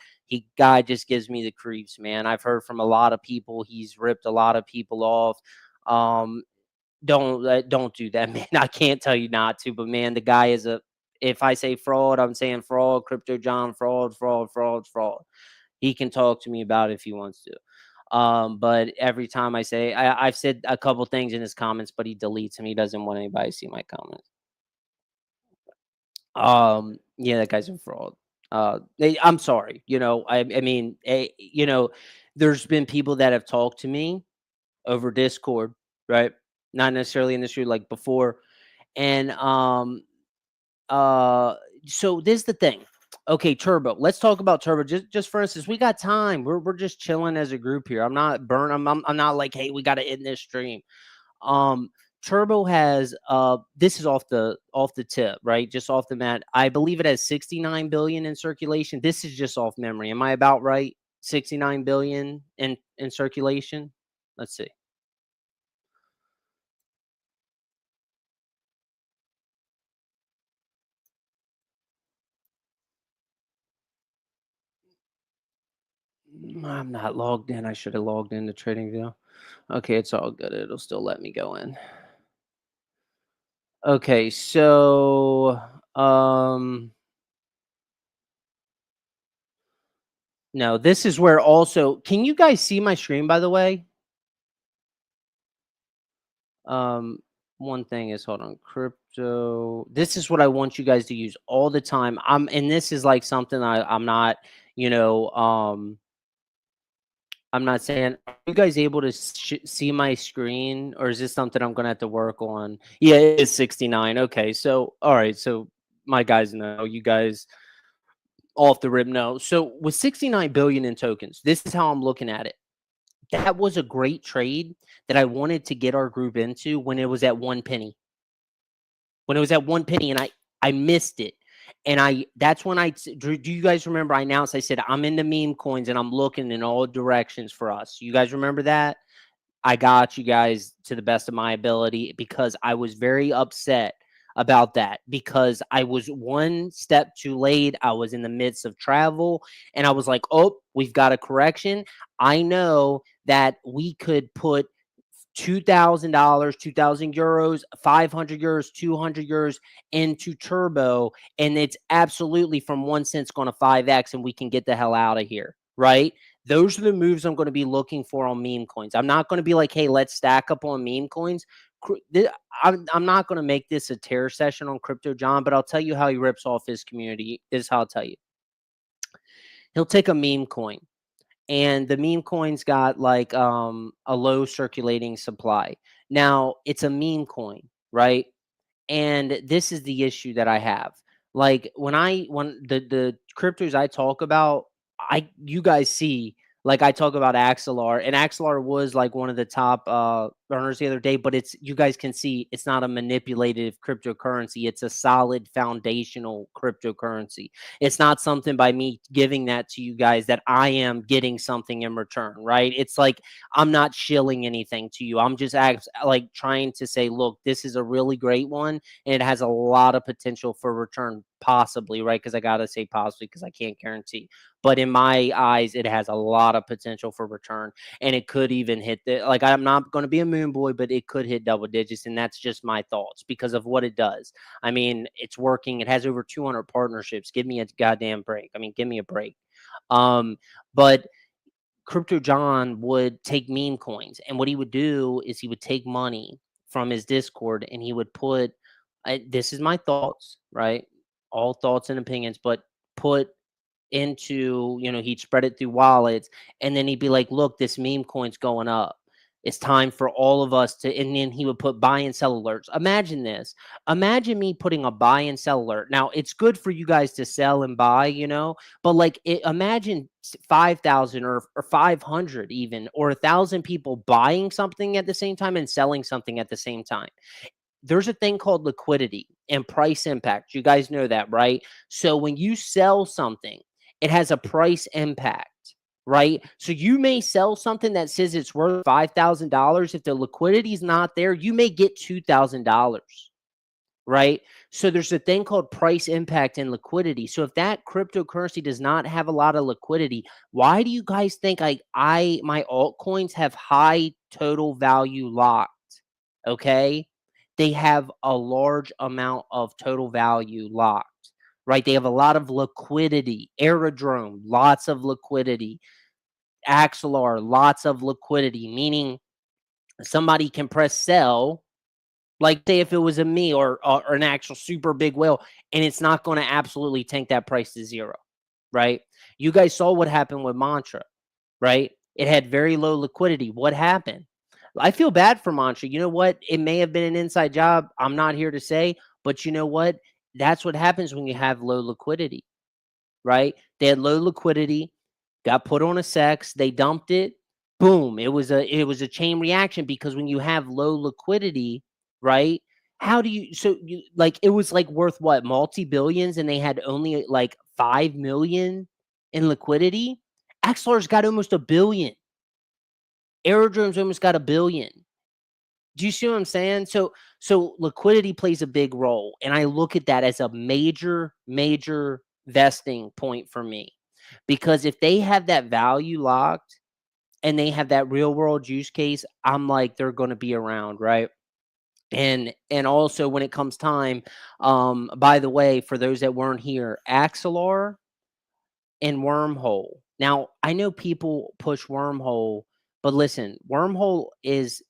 guy just gives me the creeps, man. I've heard from a lot of people. He's ripped a lot of people off. Um, don't do that, man. I can't tell you not to, but man, the guy is a. If I say fraud, I'm saying fraud. Crypto John, fraud, fraud, fraud, fraud. He can talk to me about it if he wants to. But every time I say, I've said a couple things in his comments, but he deletes them. He doesn't want anybody to see my comments. Yeah, that guy's a fraud. I'm sorry. I mean, there's been people that have talked to me over Discord, right? Not necessarily in this year, like before. And uh, so this is the thing. Okay, Turbo. Let's talk about Turbo. Just for instance, we got time. We're just chilling as a group here. I'm not burn. I'm not like, hey, we got to end this stream. Um, Turbo has this is off the tip, right? Just off the mat. I believe it has 69 billion in circulation. This is just off memory. Am I about right? 69 billion in circulation. Let's see. I'm not logged in. I should have logged into TradingView. Okay, it's all good. It'll still let me go in. Okay, so no, this is where also, can you guys see my screen, by the way? Um, one thing is, hold on, crypto. This is what I want you guys to use all the time. And this is like something I'm not, you know, I'm not saying. Are you guys able to see my screen, or is this something I'm gonna have to work on? Yeah, it is 69. Okay, so all right, so my guys know, you guys off the rip know. So with 69 billion in tokens, this is how I'm looking at it. That was a great trade that I wanted to get our group into when it was at 1 penny. When it was at 1 penny, and I missed it. And that's when do you guys remember I announced, I said I'm into meme coins and I'm looking in all directions for us. You guys remember that? I got you guys to the best of my ability because I was very upset about that because I was one step too late. I was in the midst of travel and I was like, "Oh, we've got a correction." I know that we could put $2,000, 2,000 euros, 500 euros, 200 euros into Turbo, and it's absolutely from 1 cent going to 5x, and we can get the hell out of here, right? Those are the moves I'm going to be looking for on meme coins. I'm not going to be like, hey, let's stack up on meme coins. I'm not going to make this a terror session on Crypto John, but I'll tell you how he rips off his community. This is how I'll tell you. He'll take a meme coin, and the meme coin's got like a low circulating supply. Now it's a meme coin, right? And this is the issue that I have. Like when the cryptos I talk about, you guys see, like I talk about Axelar, and Axelar was like one of the top earners the other day, but it's, you guys can see it's not a manipulative cryptocurrency. It's a solid foundational cryptocurrency. It's not something by me giving that to you guys that I am getting something in return, right? It's like I'm not shilling anything to you. I'm just like trying to say, look, this is a really great one and it has a lot of potential for return, possibly, right? Because I gotta say possibly because I can't guarantee. But in my eyes, it has a lot of potential for return, and it could even hit the, like, I'm not going to be a moon boy, but it could hit double digits, and that's just my thoughts because of what it does. I mean, it's working. It has over 200 partnerships. Give me a goddamn break. I mean, give me a break. But Crypto John would take meme coins, and what he would do is he would take money from his Discord and he would put, this is my thoughts, right? All thoughts and opinions, but put into, he'd spread it through wallets, and then he'd be like, look, this meme coin's going up. It's time for all of us to, and then he would put buy and sell alerts. Imagine this. Imagine me putting a buy and sell alert. Now, it's good for you guys to sell and buy, but like imagine 5,000 or 500 even, or 1,000 people buying something at the same time and selling something at the same time. There's a thing called liquidity and price impact. You guys know that, right? So when you sell something, it has a price impact, right? So you may sell something that says it's worth $5,000. If the liquidity is not there, you may get $2,000, right? So there's a thing called price impact and liquidity. So if that cryptocurrency does not have a lot of liquidity, why do you guys think my altcoins have high total value locked? Okay? They have a large amount of total value locked, right? They have a lot of liquidity. Aerodrome, lots of liquidity. Axelar, lots of liquidity, meaning somebody can press sell, like say if it was a me or an actual super big whale, and it's not going to absolutely tank that price to zero, right? You guys saw what happened with Mantra, right? It had very low liquidity. What happened? I feel bad for Mantra. You know what? It may have been an inside job. I'm not here to say, but you know what? That's what happens when you have low liquidity, right? They had low liquidity, got put on a sex, they dumped it, boom. It was a chain reaction because when you have low liquidity, right? How do you, so you, like, it was like worth what, multi billions, and they had only like 5 million in liquidity. Axlar's got almost a billion. Aerodrome's almost got a billion. Do you see what I'm saying? So liquidity plays a big role, and I look at that as a major vesting point for me. Because if they have that value locked and they have that real world use case, I'm like, they're going to be around, right? And also when it comes time, by the way, for those that weren't here, Axelar and Wormhole. Now, I know people push Wormhole, but listen, Wormhole is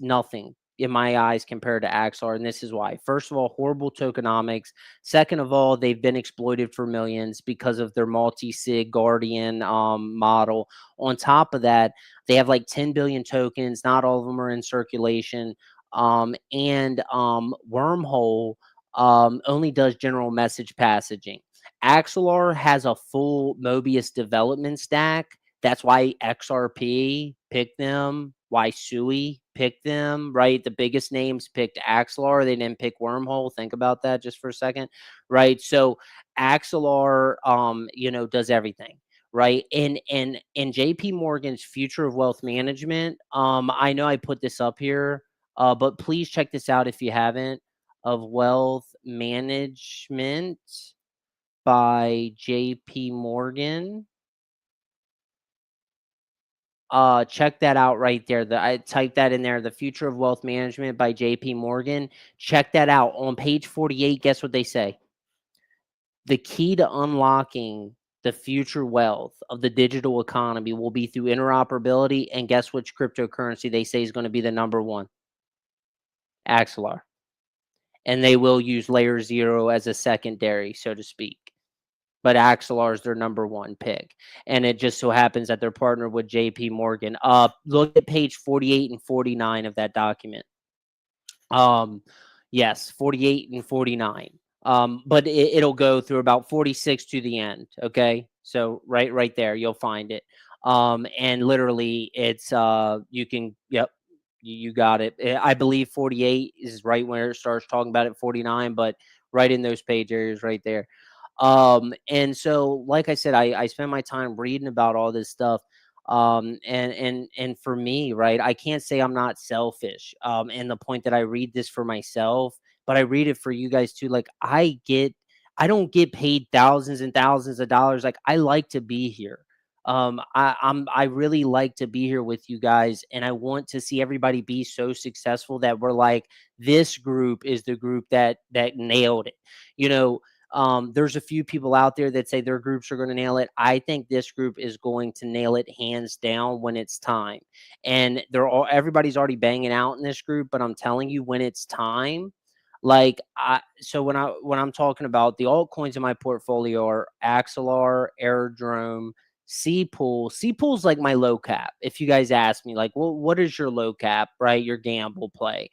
nothing. in my eyes compared to Axlar, and this is why. First of all, horrible tokenomics. Second of all, they've been exploited for millions because of their multi-sig Guardian model. On top of that, they have like 10 billion tokens. Not all of them are in circulation. And Wormhole only does general message passaging. Axelar has a full Mobius development stack. That's why XRP picked them, why Sui picked them, right? The biggest names picked Axelar. They didn't pick Wormhole. Think about that just for a second, right? So Axelar, does everything, right? And JP Morgan's future of wealth management. I know I put this up here, but please check this out if you haven't. Of wealth management by JP Morgan. Check that out right there. I typed that in there. The Future of Wealth Management by JP Morgan. Check that out. On page 48, guess what they say? The key to unlocking the future wealth of the digital economy will be through interoperability. And guess which cryptocurrency they say is going to be the number one? Axelar. And they will use layer 0 as a secondary, so to speak. But Axelar is their number one pick. And it just so happens that they're partnered with JP Morgan. Look at page 48 and 49 of that document. Yes, 48 and 49. But it'll go through about 46 to the end. Okay. So right there, you'll find it. And literally it's, you can, yep, you got it. I believe 48 is right where it starts talking about it, 49, but right in those page areas right there. And so, like I said, I spend my time reading about all this stuff. And for me, right, I can't say I'm not selfish. And the point that I read this for myself, but I read it for you guys too. Like I don't get paid thousands and thousands of dollars. Like I like to be here. I really like to be here with you guys, and I want to see everybody be so successful that we're like, this group is the group that nailed it. You know, there's a few people out there that say their groups are going to nail it. I think this group is going to nail it hands down when it's time. And everybody's already banging out in this group, but I'm telling you, when it's time, so when I'm talking about the altcoins in my portfolio are Axelar, Aerodrome, C-Pool. C-Pool's like my low cap. If you guys ask me, like, well, what is your low cap, right? Your gamble play.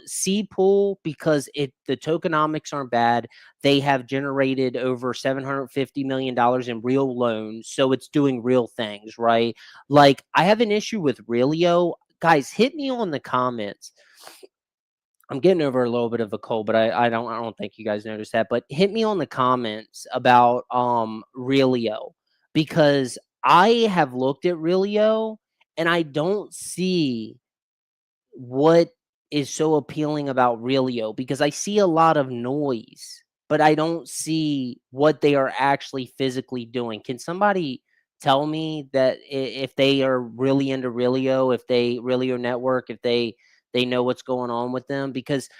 C-Pool, because the tokenomics aren't bad. They have generated over $750 million in real loans. So it's doing real things, right? Like, I have an issue with Realio. Guys, hit me on the comments. I'm getting over a little bit of a cold, but I don't think you guys noticed that. But hit me on the comments about Realio, because I have looked at Realio and I don't see what is so appealing about Realio, because I see a lot of noise, but I don't see what they are actually physically doing. Can somebody tell me that if they are really into Realio, if they Realio network, if they know what's going on with them? Because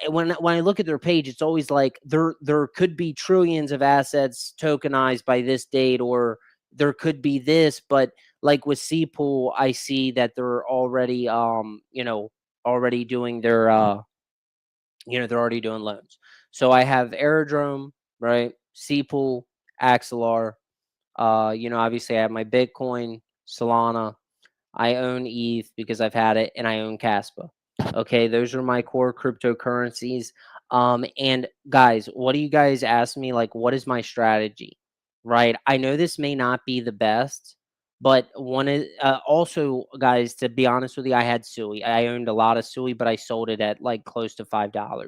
when I look at their page, it's always like there could be trillions of assets tokenized by this date, or there could be this, but like with C-Pool, I see that they're already already doing their they're already doing loans. So I have Aerodrome, right? C-Pool, Axelar, obviously I have my Bitcoin, Solana, I own ETH because I've had it, and I own Caspa. Okay, those are my core cryptocurrencies. And guys, what do you guys ask me? Like, what is my strategy? Right? I know this may not be the best, but one is also, guys, to be honest with you, I had Sui. I owned a lot of Sui, but I sold it at like close to $5.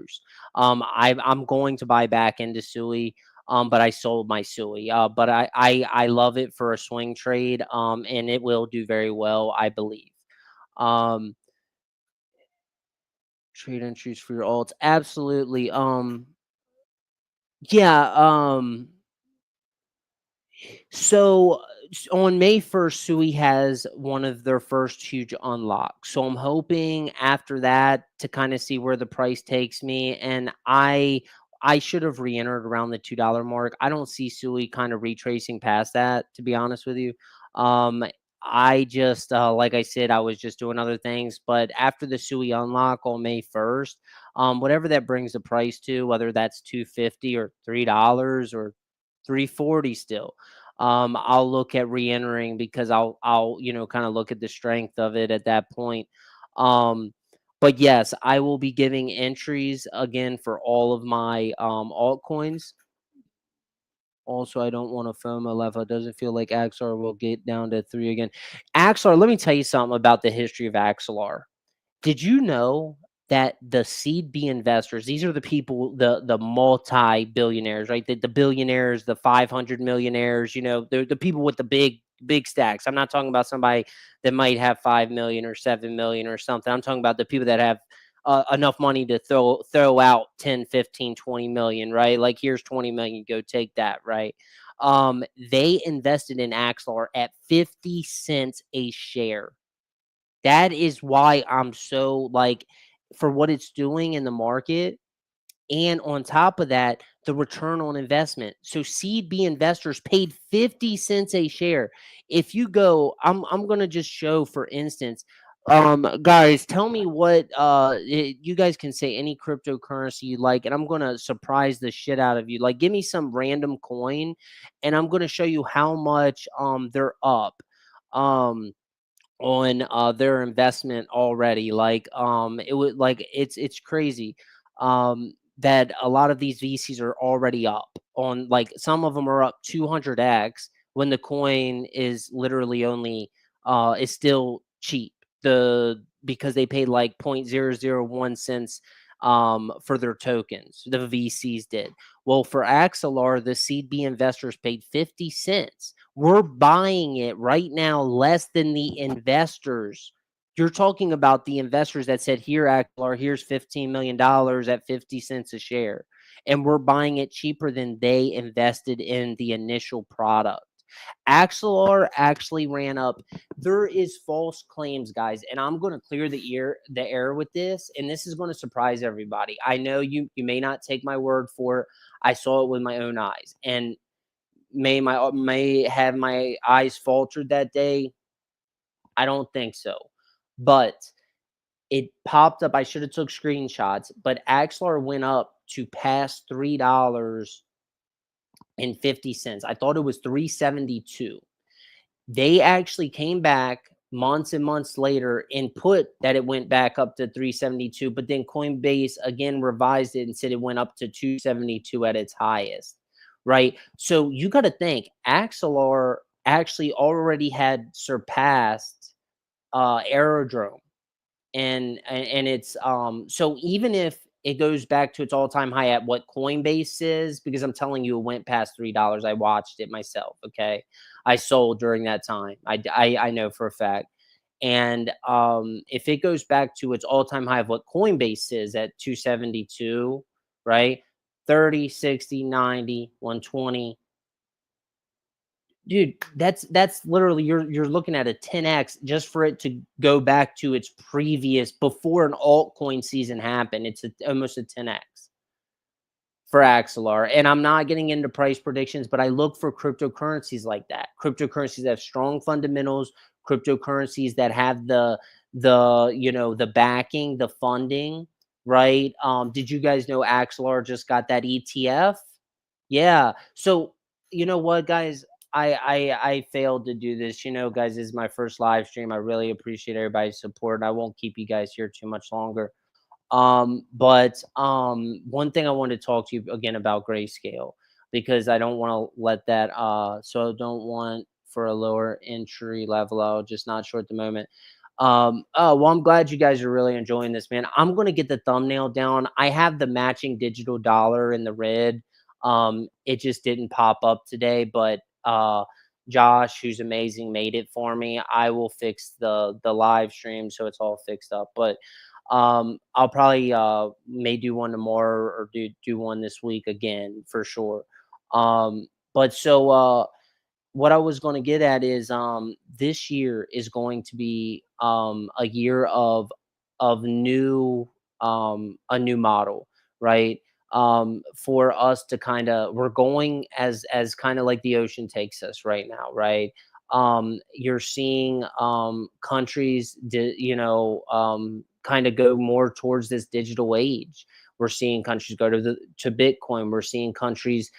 I'm going to buy back into Sui. But I sold my Sui. But I love it for a swing trade. And it will do very well, I believe. Um, Trade entries for your alts, absolutely. Yeah. So on May 1st, Sui has one of their first huge unlocks. So I'm hoping after that to kind of see where the price takes me. And I should have re-entered around the $2 mark. I don't see Sui kind of retracing past that, to be honest with you. Um, I just like I said, I was just doing other things. But after the Sui unlock on May 1st, whatever that brings the price to, whether that's 250 or $3 or 340 still. I'll look at re-entering because I'll kind of look at the strength of it at that point. Um, but yes, I will be giving entries again for all of my altcoins. Also, I don't want to FOMO left. It doesn't feel like Axar will get down to 3 again. Axar, let me tell you something about the history of Axelar. Did you know that the seed B investors, these are the people, the multi-billionaires, right? The billionaires, the 500 millionaires, they're the people with the big stacks. I'm not talking about somebody that might have 5 million or 7 million or something. I'm talking about the people that have enough money to throw out 10, 15, 20 million, right? Like, here's 20 million, go take that, right? They invested in Axlar at 50 cents a share. That is why I'm so, like, for what it's doing in the market, and on top of that, the return on investment. So seed B investors paid 50 cents a share. If you go, I'm gonna just show, for instance, guys, tell me what you guys can say any cryptocurrency you like, and I'm gonna surprise the shit out of you. Like, give me some random coin, and I'm gonna show you how much they're up. On their investment already. Like, it would, like, it's crazy that a lot of these VCs are already up on, like, some of them are up 200x when the coin is literally only is still cheap, because they paid like 0.001 cents for their tokens. The VCs did. Well, for Axelar, the seed B investors paid 50 cents. We're buying it right now less than the investors. You're talking about the investors that said, here, Axelar, here's $15 million at 50 cents a share. And we're buying it cheaper than they invested in the initial product. Axelar actually ran up. There is false claims, guys, and I'm going to clear the air with this, and this is going to surprise everybody. I know you may not take my word for it. I saw it with my own eyes, and may have my eyes faltered that day. I don't think so, but it popped up. I should have took screenshots, but Axlar went up to past $3.50. I thought it was 3.72. They actually came back months and months later and put that it went back up to 372, but then Coinbase again revised it and said it went up to 272 at its highest, right? So you got to think Axelar actually already had surpassed Aerodrome, and it's so even if it goes back to its all-time high at what Coinbase is, because I'm telling you, it went past $3. I watched it myself. Okay, I sold during that time. I know for a fact. And if it goes back to its all-time high of what Coinbase is at 272, right? 30, 60, 90, 120. Dude, that's literally, you're looking at a 10x just for it to go back to its previous, before an altcoin season happened. It's almost a 10x for Axelar. And I'm not getting into price predictions, but I look for cryptocurrencies like that. Cryptocurrencies that have strong fundamentals, cryptocurrencies that have the backing, the funding, right? Did you guys know Axelar just got that ETF? Yeah. So, you know what, guys? I failed to do this. Guys, this is my first live stream. I really appreciate everybody's support. I won't keep you guys here too much longer. But one thing I want to talk to you again about Grayscale, because I don't want to let that so I don't want for a lower entry level. I'm just not sure at the moment. Oh, well, I'm glad you guys are really enjoying this, man. I'm gonna get the thumbnail down. I have the matching digital dollar in the red. It just didn't pop up today, but Josh, who's amazing, made it for me. I will fix the live stream so it's all fixed up. But I'll probably may do one tomorrow, or do one this week again for sure. But so what I was going to get at is this year is going to be a year of a new model, right? For us to kind of, we're going as kind of like the ocean takes us right now, right? You're seeing countries, kind of go more towards this digital age. We're seeing countries go to Bitcoin. We're seeing countries,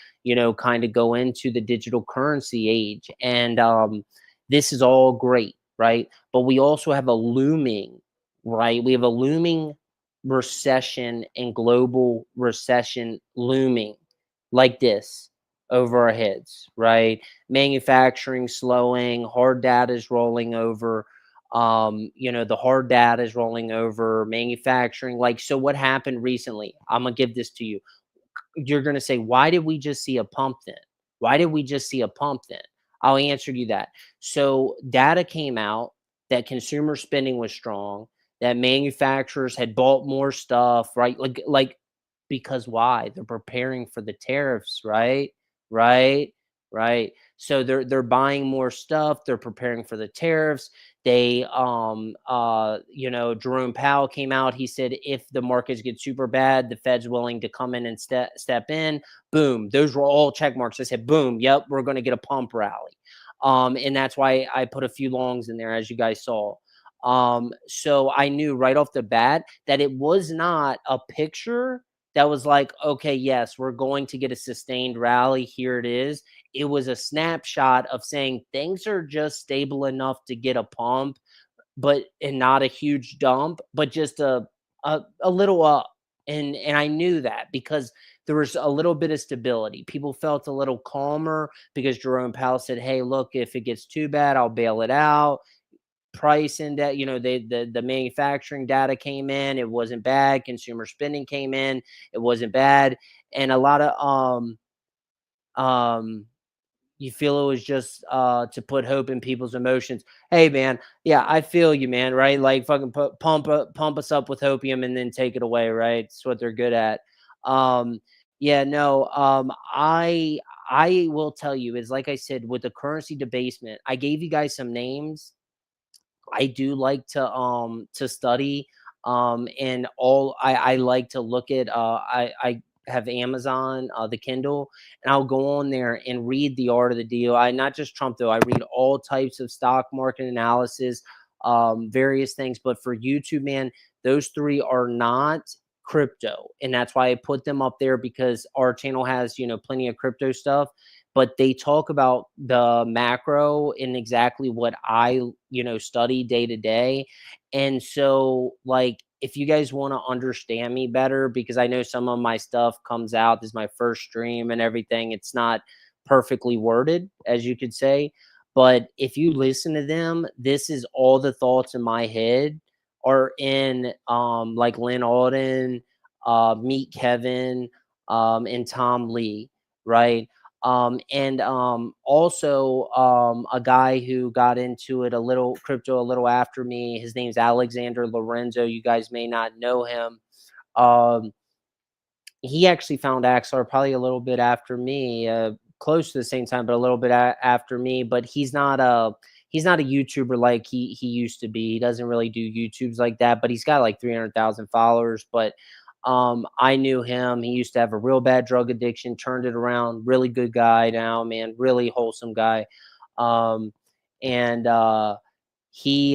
kind of go into the digital currency age, and this is all great, right? But we also have a looming, right? We have a looming recession and global recession looming like this over our heads, right? Manufacturing slowing, hard data is rolling over. The hard data is rolling over, manufacturing. Like, so what happened recently? I'm gonna give this to you. You're gonna say, why did we just see a pump then? Why did we just see a pump then? I'll answer you that. So data came out that consumer spending was strong, that manufacturers had bought more stuff, right? Like because why? They're preparing for the tariffs, right? Right? Right. So they're buying more stuff, they're preparing for the tariffs. Jerome Powell came out, he said if the markets get super bad, the Fed's willing to come in and step in. Boom. Those were all check marks. I said, boom, yep, we're going to get a pump rally. And that's why I put a few longs in there, as you guys saw. So I knew right off the bat that it was not a picture that was like, okay, yes, we're going to get a sustained rally. Here it is. It was a snapshot of saying things are just stable enough to get a pump, but and not a huge dump, but just a little up. And I knew that because there was a little bit of stability. People felt a little calmer because Jerome Powell said, "Hey, look, if it gets too bad, I'll bail it out." Price index, the manufacturing data came in, it wasn't bad. Consumer spending came in, it wasn't bad. And a lot of um you feel it was just to put hope in people's emotions. Hey man, yeah, I feel you, man, right? Like fucking pump us up with opium and then take it away, right? It's what they're good at. Um yeah, no, I will tell you is like I said with the currency debasement, I gave you guys some names. I do like to study, and all I like to look at, I have Amazon, the Kindle, and I'll go on there and read the art of the deal. I not just Trump though, I read all types of stock market analysis, various things. But for YouTube, man, those three are not crypto, and that's why I put them up there because our channel has plenty of crypto stuff, but they talk about the macro and exactly what I, study day to day. And so, like, if you guys want to understand me better, because I know some of my stuff comes out, this is my first stream and everything, it's not perfectly worded, as you could say. But if you listen to them, this is all the thoughts in my head are in like Lynn Alden, Meet Kevin, and Tom Lee, right? And also a guy who got into it a little crypto a little after me. His name's Alexander Lorenzo. You guys may not know him. Um, he actually found Axlar probably a little bit after me, close to the same time, but a little bit after me. But he's not a YouTuber like he used to be. He doesn't really do YouTubes like that, but he's got like 300,000 followers. But I knew him. He used to have a real bad drug addiction, turned it around. Really good guy now, man. Really wholesome guy. Um, and he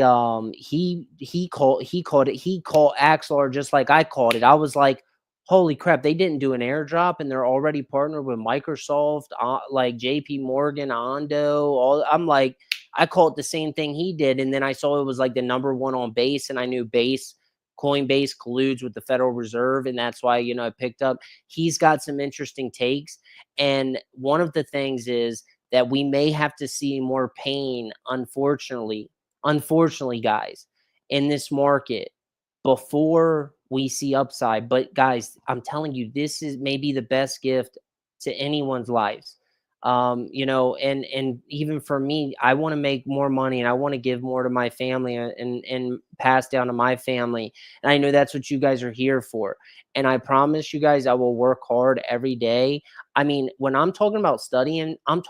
called Axlar just like I called it. I was like, holy crap, they didn't do an airdrop and they're already partnered with Microsoft, like JP Morgan, Ondo. All I'm like, I called the same thing he did, and then I saw it was like the number one on base, and I knew base Coinbase colludes with the Federal Reserve, and that's why I picked up. He's got some interesting takes, and one of the things is that we may have to see more pain, unfortunately, guys, in this market before we see upside. But guys, I'm telling you, this is maybe the best gift to anyone's lives. And even for me, I want to make more money and I want to give more to my family, and pass down to my family. And I know that's what you guys are here for. And I promise you guys, I will work hard every day. I mean, when I'm talking about studying, I'm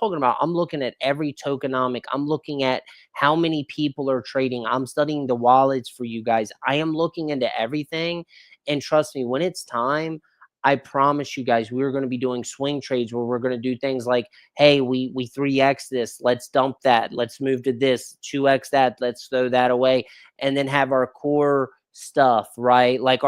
looking at every tokenomic. I'm looking at how many people are trading. I'm studying the wallets for you guys. I am looking into everything. And trust me, when it's time, I promise you guys, we're going to be doing swing trades where we're going to do things like, hey, we 3x this, let's dump that, let's move to this, 2x that, let's throw that away, and then have our core stuff, right? Like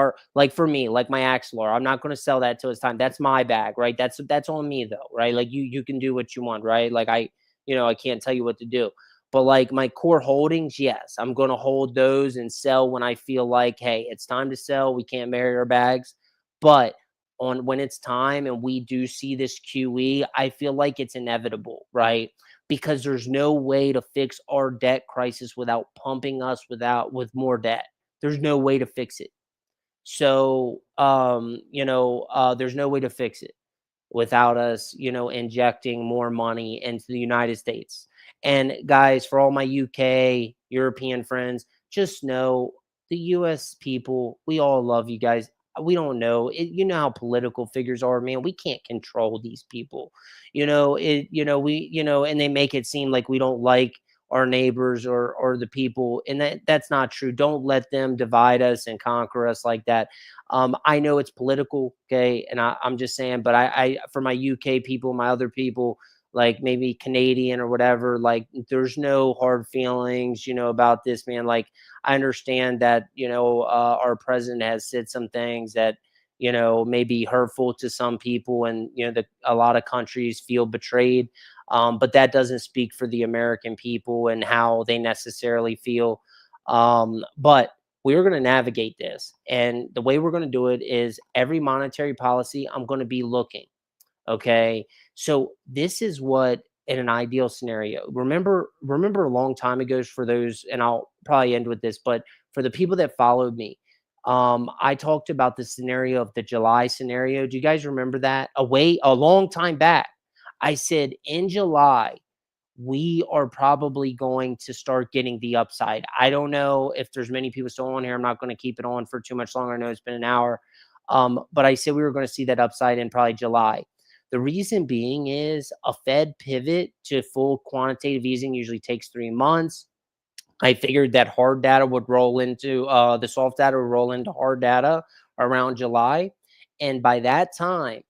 for me, like my Axelar, I'm not going to sell that till it's time. That's my bag, right? That's on me though, right? Like you can do what you want, right? Like I can't tell you what to do. But like my core holdings, yes, I'm going to hold those and sell when I feel like, hey, it's time to sell. We can't marry our bags. But on when it's time and we do see this QE, I feel like it's inevitable, right? Because there's no way to fix our debt crisis without pumping us with more debt. There's no way to fix it. So, there's no way to fix it without us, injecting more money into the United States. And guys, for all my UK, European friends, just know the US people, we all love you guys. We don't know. You know how political figures are, man. We can't control these people. And they make it seem like we don't like our neighbors or the people, and that's not true. Don't let them divide us and conquer us like that. I know it's political, okay, and I'm just saying, but I for my UK people, my other people, like maybe Canadian or whatever, like there's no hard feelings, about this, man. Like I understand that, our president has said some things that, may be hurtful to some people, and a lot of countries feel betrayed. But that doesn't speak for the American people and how they necessarily feel. But we're going to navigate this. And the way we're going to do it is every monetary policy, I'm going to be looking. Okay. So this is what in an ideal scenario. Remember a long time ago for those, and I'll probably end with this, but for the people that followed me, I talked about the scenario of the July scenario. Do you guys remember that? A long time back. I said in July, we are probably going to start getting the upside. I don't know if there's many people still on here. I'm not going to keep it on for too much longer. I know it's been an hour. But I said we were going to see that upside in probably July. The reason being is a Fed pivot to full quantitative easing usually takes 3 months. I figured that hard data would roll into the soft data would roll into hard data around July. And by that time,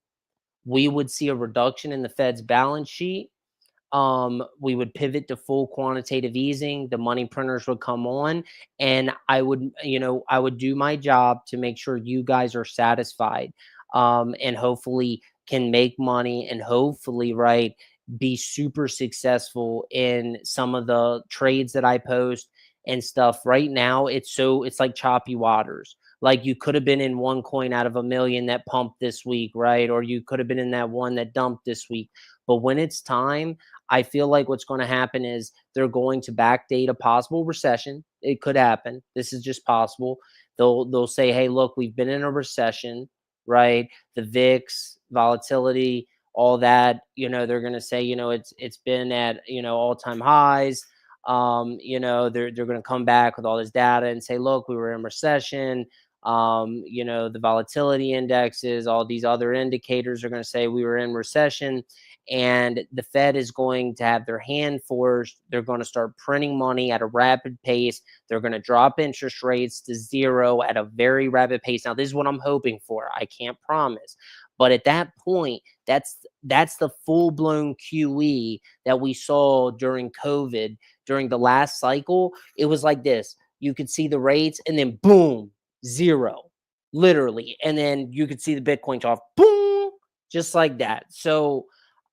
we would see a reduction in the Fed's balance sheet. We would pivot to full quantitative easing. The money printers would come on, and I would do my job to make sure you guys are satisfied, and hopefully can make money, and hopefully, right, be super successful in some of the trades that I post and stuff. Right now, it's like choppy waters. Like you could have been in one coin out of a million that pumped this week, right? Or you could have been in that one that dumped this week. But when it's time, I feel like what's going to happen is they're going to backdate a possible recession. It could happen. This is just possible. They'll say, "Hey, look, we've been in a recession, right? The VIX, volatility, all that. They're going to say, it's been at all-time highs. They're going to come back with all this data and say, look, we were in recession. The volatility indexes, all these other indicators are going to say we were in recession, and the Fed is going to have their hand forced. They're going to start printing money at a rapid pace. They're going to drop interest rates to zero at a very rapid pace. Now, this is what I'm hoping for. I can't promise. But at that point, that's the full-blown QE that we saw during COVID, during the last cycle. It was like this. You could see the rates and then boom, zero, literally. And then you could see the Bitcoin off, boom, just like that. So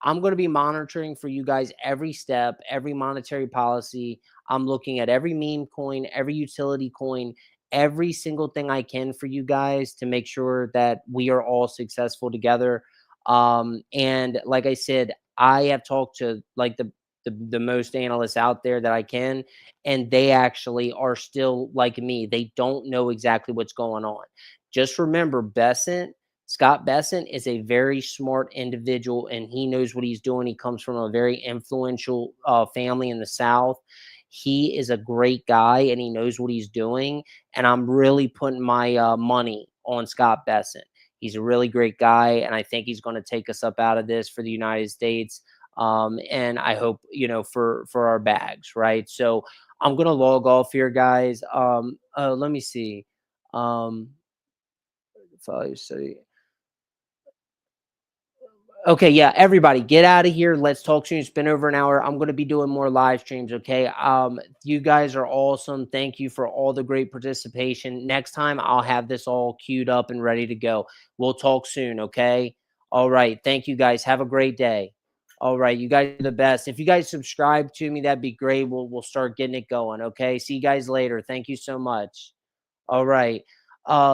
I'm going to be monitoring for you guys every step, every monetary policy. I'm looking at every meme coin, every utility coin, every single thing I can for you guys to make sure that we are all successful together. And like I said, I have talked to like the most analysts out there that I can, and they actually are still like me. They don't know exactly what's going on. Just remember, Scott Bessent is a very smart individual, and he knows what he's doing. He comes from a very influential family in the South. He is a great guy, and he knows what he's doing. And I'm really putting my money on Scott Bessent. He's a really great guy, and I think he's going to take us up out of this for the United States. And I hope for our bags, right? So I'm gonna log off here, guys. Let me see. If I say Okay, yeah, everybody get out of here. Let's talk soon. It's been over an hour. I'm going to be doing more live streams, okay? You guys are awesome. Thank you for all the great participation. Next time I'll have this all queued up and ready to go. We'll talk soon, okay? All right. Thank you guys. Have a great day. All right, you guys are the best. If you guys subscribe to me, that'd be great. We'll start getting it going, okay? See you guys later. Thank you so much. All right.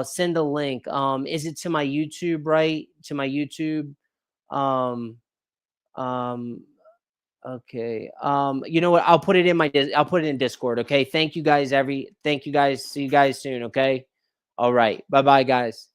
Send a link. Is it to my YouTube, right? To my YouTube? Um, um, okay. You know what? I'll put it in I'll put it in Discord. Okay. Thank you guys. Thank you guys. See you guys soon. Okay. All right. Bye bye, guys.